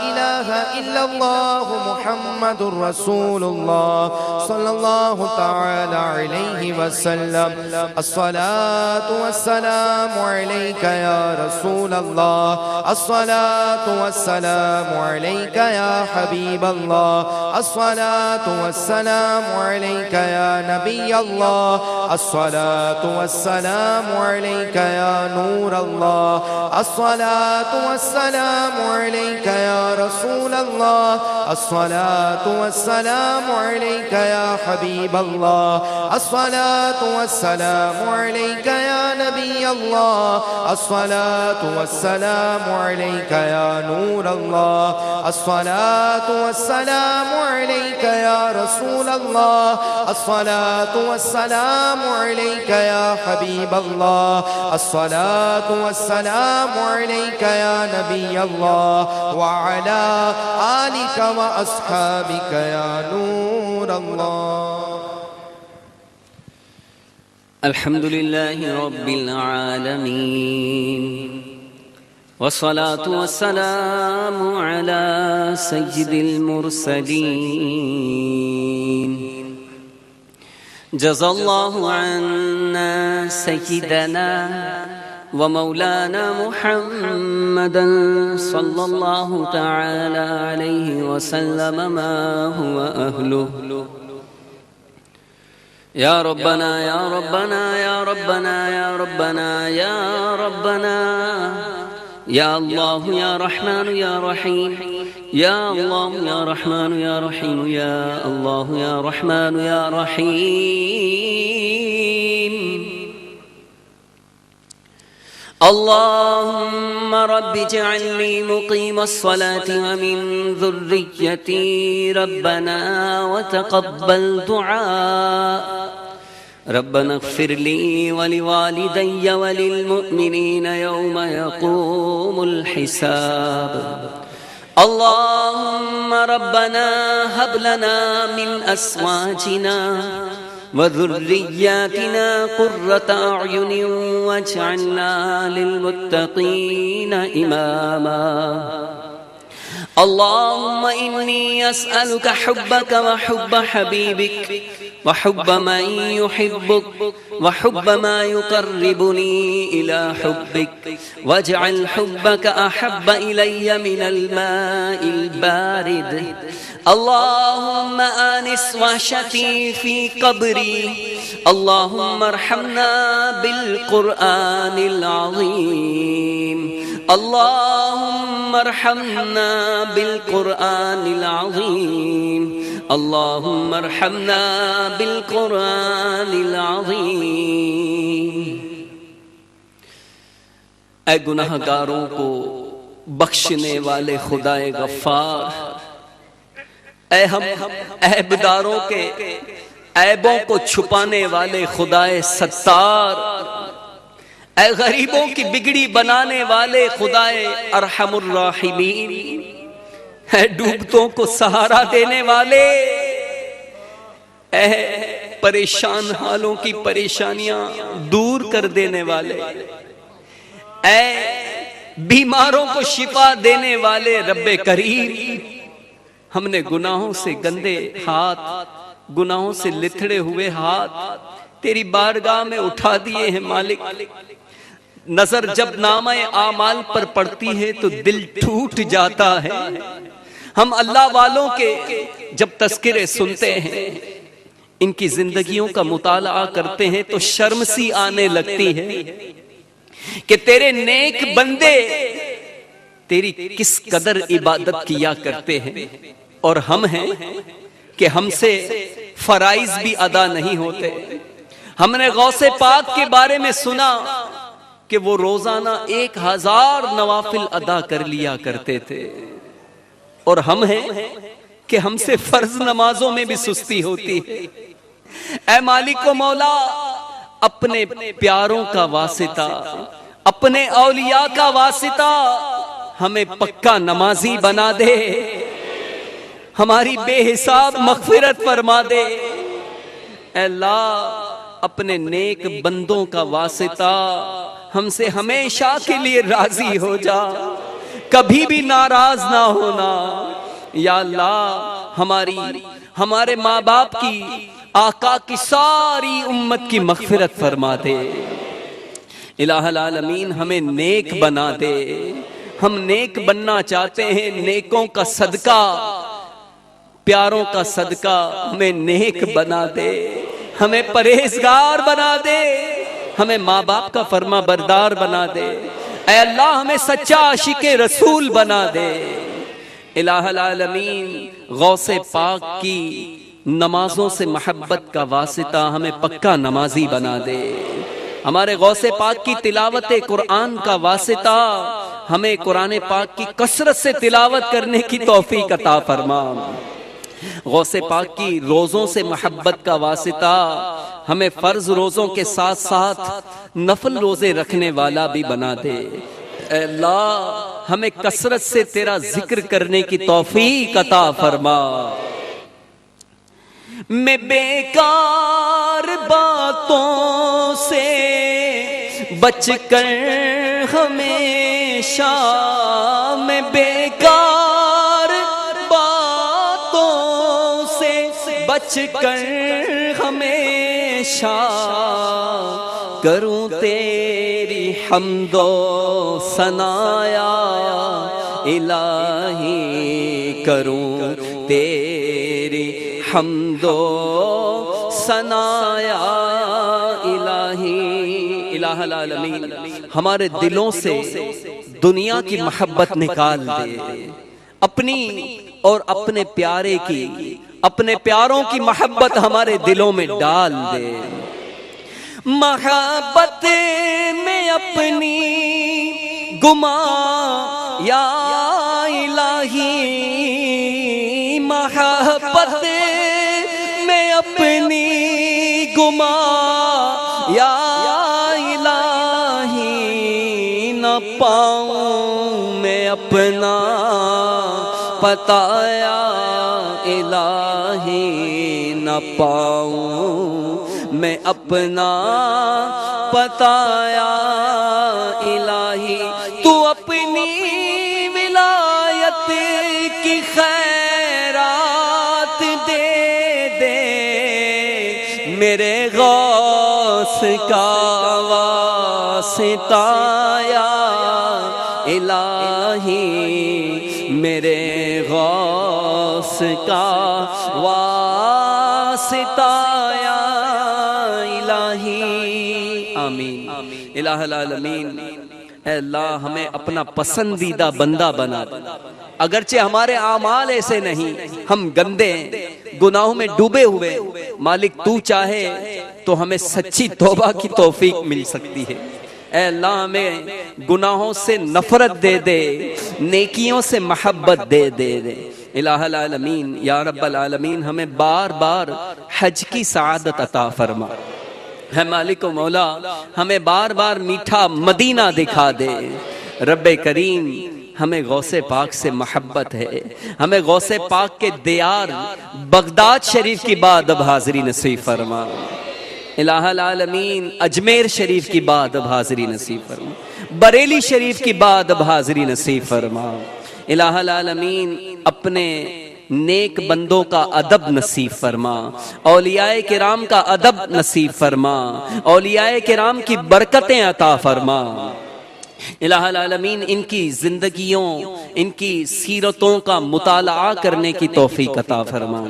Speaker 1: الہ الا اللہ محمد رسول اللہ صلی اللہ تعالی علیہ وسلم الصلاة والسلام علیک یا رسول اللہ الصلاة والسلام علیک یا حبیب اللہ الصلاة والسلام علیک یا نبی اللہ الصلاة والسلام علیک یا نور اللہ الصلاة والسلام علیک یا رسول اللہ الصلاة والسلام علیک یا حبیب اللہ الصلاة والسلام علیک یا نبی اللہ الصلاة والسلام علیک یا نور اللہ الصلاة والسلام علیک یا رسول اللہ الصلاة والسلام علیک یا حبیب اللہ الصلاة والسلام علیک یا نبی اللہ وعلا آلک واصحابک یا نور اللہ
Speaker 2: الحمد للہ رب العالمین والصلاة والسلام على سيد المرسلين جزا الله عنا سيدنا ومولانا محمدا صلى الله تعالى عليه وسلم ما هو أهله يا ربنا يا ربنا يا ربنا يا ربنا يا ربنا يا الله يا رحمن يا رحيم يا الله يا رحمن يا رحيم يا الله يا رحمن يا رحيم اللهم رب اجعلني مقيم الصلاة ومن ذريتي ربنا وتقبل دعاء ربنا اغفر لي ولوالدي وللمؤمنين يوم يقوم الحساب اللهم ربنا هب لنا من أزواجنا وذرياتنا قرة أعين واجعلنا للمتقين إماما اللهم إني أسألك حبك وحب حبيبك وحب من يحبك وحب ما يقربني إلى حبك واجعل حبك أحب إلي من الماء البارد. اللهم آنس وحشتي في قبري. اللهم ارحمنا بالقرآن العظيم. اللهم ارحمنا بالقرآن العظيم. اللهم ارحمنا بالقرآن العظيم. اے گناہگاروں کو بخشنے والے خدائے غفار، اے ہم عیبداروں کے عیبوں کو چھپانے والے خدائے ستار، اے غریبوں کی بگڑی بنانے والے خدائے ارحم الراحمین، اے ڈوبتوں کو سہارا دینے والے، اے پریشان حالوں کی پریشانیاں دور کر دینے والے، اے بیماروں کو شفا دینے والے رب کریم، ہم نے گناہوں سے گندے ہاتھ، گناہوں سے لتھڑے ہوئے ہاتھ تیری بارگاہ میں اٹھا دیے ہیں مالک۔ نظر جب نامہ اعمال پر پڑتی ہے تو دل ٹوٹ جاتا ہے۔ ہم اللہ والوں کے جب تذکرے سنتے ہیں، ان کی زندگیوں کا مطالعہ کرتے ہیں تو شرم سی آنے لگتی ہے کہ تیرے نیک بندے تیری کس قدر عبادت کیا کرتے ہیں، اور ہم ہیں کہ ہم سے فرائض بھی ادا نہیں ہوتے۔ ہم نے غوث پاک کے بارے میں سنا کہ وہ روزانہ 1000 نوافل ادا کر لیا کرتے تھے، اور ہم ہیں کہ ہم سے فرض نمازوں میں بھی سستی ہوتی ہے۔ اے مالک و مولا، اپنے پیاروں کا واسطہ، اپنے اولیاء کا واسطہ ہمیں پکا نمازی بنا دے، ہماری بے حساب مغفرت فرما دے۔ اے اللہ، اپنے نیک بندوں کا واسطہ ہم سے ہمیشہ کے لیے راضی ہو جا، کبھی بھی ناراض نہ ہونا۔ یا اللہ، ہمارے ماں باپ کی، آقا کی ساری امت کی مغفرت فرما دے۔ الہ العالمین، ہمیں نیک بنا دے۔ ہم نیک بننا چاہتے ہیں، نیکوں کا صدقہ، پیاروں کا صدقہ ہمیں نیک بنا دے، ہمیں پرہیزگار بنا دے، ہمیں ماں باپ کا فرما بردار بنا دے۔ اے اللہ، ہمیں سچا عاشق رسول بنا دے۔ الہ العالمین، غوث پاک کی نمازوں سے محبت کا واسطہ ہمیں پکا نمازی بنا دے۔ ہمارے غوث پاک کی تلاوت قرآن کا واسطہ ہمیں قرآن پاک کی کثرت سے تلاوت کرنے کی توفیق عطا فرما۔ غوث پاک کی روزوں سے محبت کا واسطہ ہمیں فرض روزوں کے ساتھ ساتھ نفل روزے رکھنے والا بھی بنا دے۔ اے اللہ، ہمیں کثرت سے تیرا ذکر کرنے کی توفیق عطا فرما۔ میں بیکار باتوں سے بچ کر ہمیشہ، میں بیکار باتوں سے بچ کر ہمیشہ کروں تیری حمد و ثنایا الہی، کروں تیری حمد و ثنایا الہی۔ الہ العالمین، ہمارے دلوں سے دنیا کی محبت نکال دے، اپنی اور اپنے پیارے کی، اپنے پیاروں کی محبت ہمارے دلوں میں ڈال دے۔ محبت میں اپنی گما یا الہی، محبت میں اپنی گما یا الہی، نہ پاؤں میں اپنا پتہ یا الہی، نہ پاؤں میں اپنا پتہ یا الہی۔ تو اپنی ولایت کا واسطہ یا الہی، میرے غوث کا واسطہ یا الہی، آمین۔ الہ العالمین، اے اللہ ہمیں اپنا پسندیدہ بندہ بنا دے، اگرچہ ہمارے اعمال ایسے نہیں، ہم گندے ہیں، گناہوں میں ڈوبے ہوئے، مالک تو چاہے تو ہمیں سچی توبہ کی توفیق مل سکتی ہے۔ اے اللہ ہمیں گناہوں سے نفرت دے دے، نیکیوں سے محبت دے دے دے۔ الہ العالمین، یا رب العالمین، ہمیں بار بار حج کی سعادت عطا فرما۔ ہے مالک و مولا، ہمیں بار بار میٹھا مدینہ دکھا دے۔ رب کریم، ہمیں غوث پاک سے محبت ہے، ہمیں غوث پاک کے دیار بغداد شریف کی بعد اب حاضری نصیب فرما۔ الہ العالمین، اجمیر شریف کی بعد اب حاضری نصیب فرما، بریلی شریف کی بعد اب حاضری نصیب فرما۔ الہ العالمین، اپنے نیک بندوں کا ادب نصیب فرما، اولیاء کرام کا ادب نصیب فرما، اولیاء کرام کی برکتیں عطا فرما۔ الہ العالمین، ان کی زندگیوں، ان کی سیرتوں کا مطالعہ کرنے کی توفیق عطا فرما۔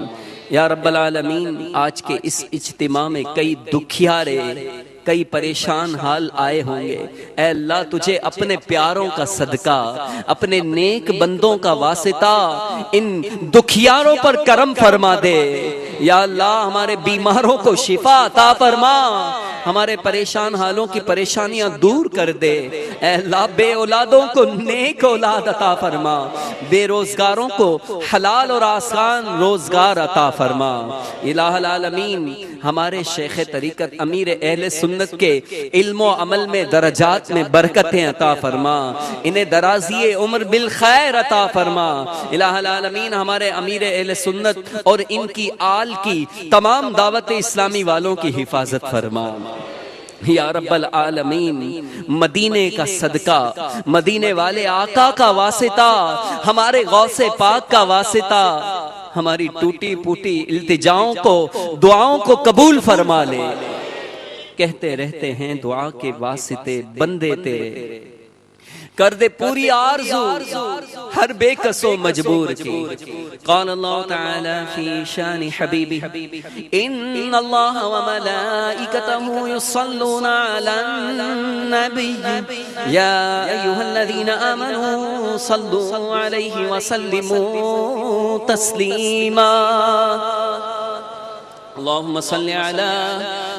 Speaker 2: یا رب العالمین، آج کے اس اجتماع میں کئی دکھیارے، کئی پریشان حال آئے ہوں گے، اے اللہ تجھے اپنے پیاروں کا صدقہ، اپنے نیک بندوں کا واسطہ ان دکھیاروں پر کرم فرما دے۔ یا اللہ ہمارے بیماروں کو شفا عطا فرما، ہمارے پریشان حالوں کی پریشانیاں دور کر دے۔ اے اللہ بے اولادوں کو نیک اولاد عطا فرما، بے روزگاروں کو حلال اور آسان روزگار عطا فرما۔ الہ العالمین، ہمارے شیخ طریقت امیر اہل سنت کے علم و عمل میں درجات میں برکتیں عطا فرما، انہیں درازی عمر بالخیر عطا فرما۔ الہ العالمین، ہمارے امیر اہل سنت اور ان کی آل کی تمام دعوت اسلامی والوں کی حفاظت فرما۔ یا رب العالمین، مدینے کا صدقہ، مدینے والے آقا کا واسطہ، ہمارے غوث پاک کا واسطہ، ہماری ٹوٹی پوٹی التجاؤں کو، دعاؤں کو قبول فرما لے۔ کہتے رہتے ہیں دعا کے واسطے بندے تیرے، کر دے پوری آرزو ہر بے کس و مجبور کی۔ قال اللہ تعالی فی شان حبیبہ، ان اللہ وملائکتہ یصلون علی النبی یا ایھا الذین آمنوا صلوا علیہ وسلموا تسلیما۔ اللهم صل على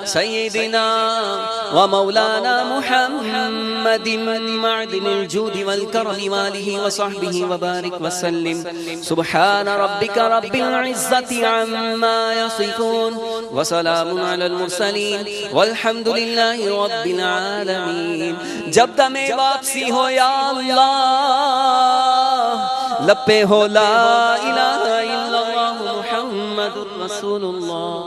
Speaker 2: سيدنا ومولانا محمد معدن الجود والكرم وآله وصحبه وبارك وسلم۔ سبحان ربك رب العزة عما يصفون وسلام على المرسلين والحمد لله رب العالمين۔ جب دم واپسی ہو یا اللہ، لب پہ ہو لا الہ الا اللہ محمد رسول اللہ۔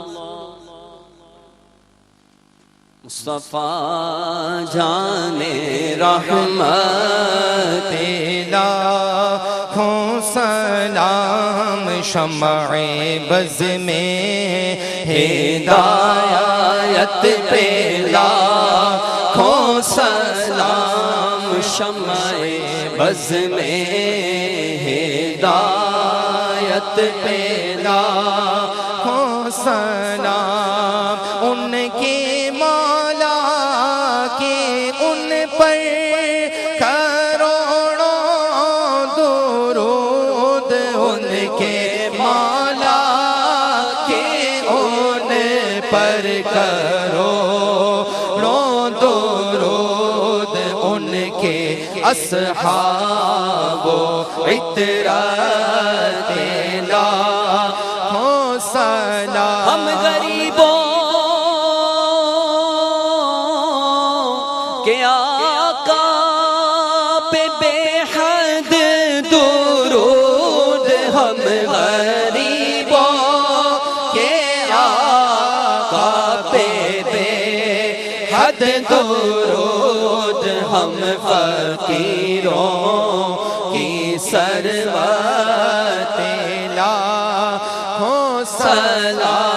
Speaker 2: مصطفیٰ جان رحمت
Speaker 1: لاکھوں سلام، شمع بز میں ہدایت پہ لاکھوں سلام،
Speaker 2: شمع بز میں
Speaker 1: ہدایت پہ لاکھوں سلام، ان کے مولا کے ان پر کروڑوں درود، ان کے مولا کے ان پر کروڑوں درود، ان کے اصحاب و عطرت لاکھوں سلام۔
Speaker 2: ہم غریبوں کے آقا پہ بے حد درود، ہم غریبوں کے آقا پہ بے حد درود، ہم فقیروں کی ثروت لاکھوں سلام۔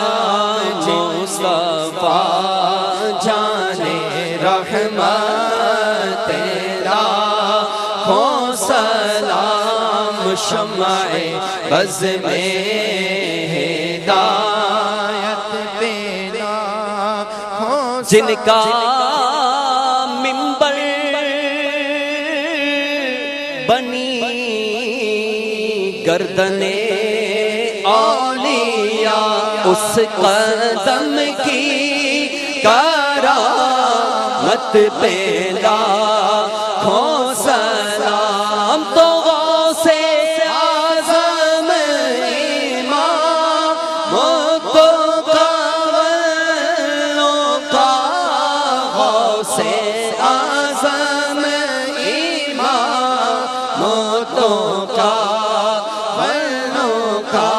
Speaker 2: مصطفیٰ جان
Speaker 1: رحمت لاکھوں سلام شمع بز میں ہدایت پہ لاکھوں
Speaker 2: جن کا منبر بنی گردن اولیاء اس قدم کی کرامت پہ لاکھوں سلام تو غوث اعظم امام متقولوں کا غوث اعظم امام متقولوں کا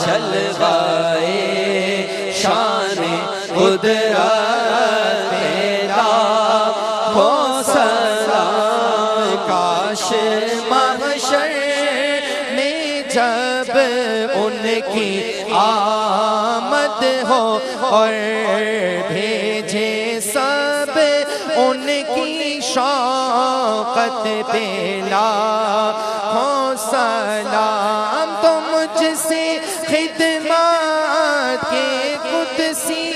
Speaker 2: جلوائے شان قدرت لاکھوں سلام
Speaker 1: کاش محشر میں جب ان کی آمد ہو اور بھیجے سب ان کی شوقت پہ لاکھوں سلام تو مجھ سے خدمات کے قدسی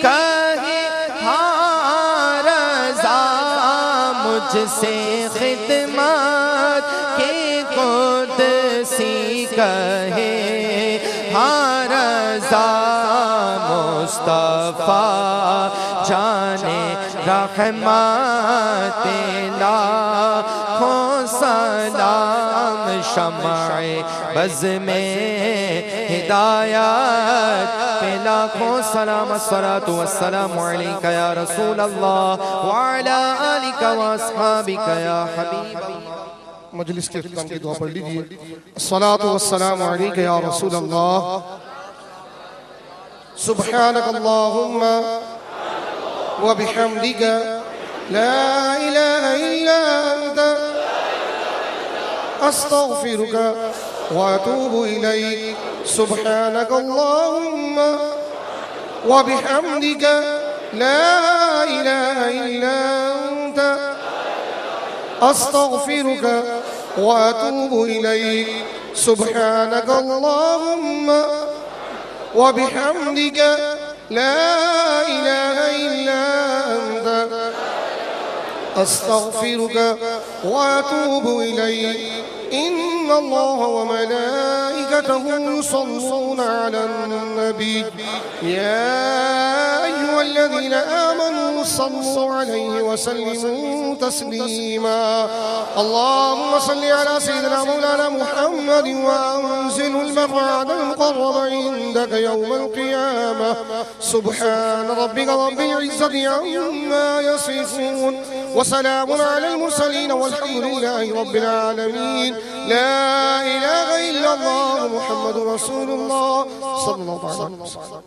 Speaker 1: کہے ہاں رضا مجھ سے خدمات کے قدسی کہے ہاں رضا مصطفیٰ جانے رحمت لاکھوں سلام شمع بز میں ہدایت پہ لاکھوں سلام الصلاة والسلام علیک یا رسول اللہ وعلا آلک واصحابک یا حبیب اللہ.
Speaker 3: مجلس کے اختتام کی دعا پڑھ لیجئے. الصلاة والسلام علیک یا رسول اللہ. سبحانک اللہم وبحمدک لا الہ الا انت استغفرک واتوب الیک. سبحانک اللہم وبحمدک لا الہ الا انت استغفرک واتوب الیک. سبحانک اللہم وبحمدک لا الہ الا انت استغفرک واتوب الیک. ان اللہ وملائکته يصلون على النبی یا ایها الذین آمنوا صلوا علیہ وسلموا تسلیما. اللهم صل على سيدنا مولانا محمد وانزل المقعد المقرب عندك يوم القيامة. سبحان ربك رب العزة عما يصفون وسلام على المرسلين والحمد لله رب العالمين. لا إله إلا الله محمد رسول الله صلى الله عليه وسلم.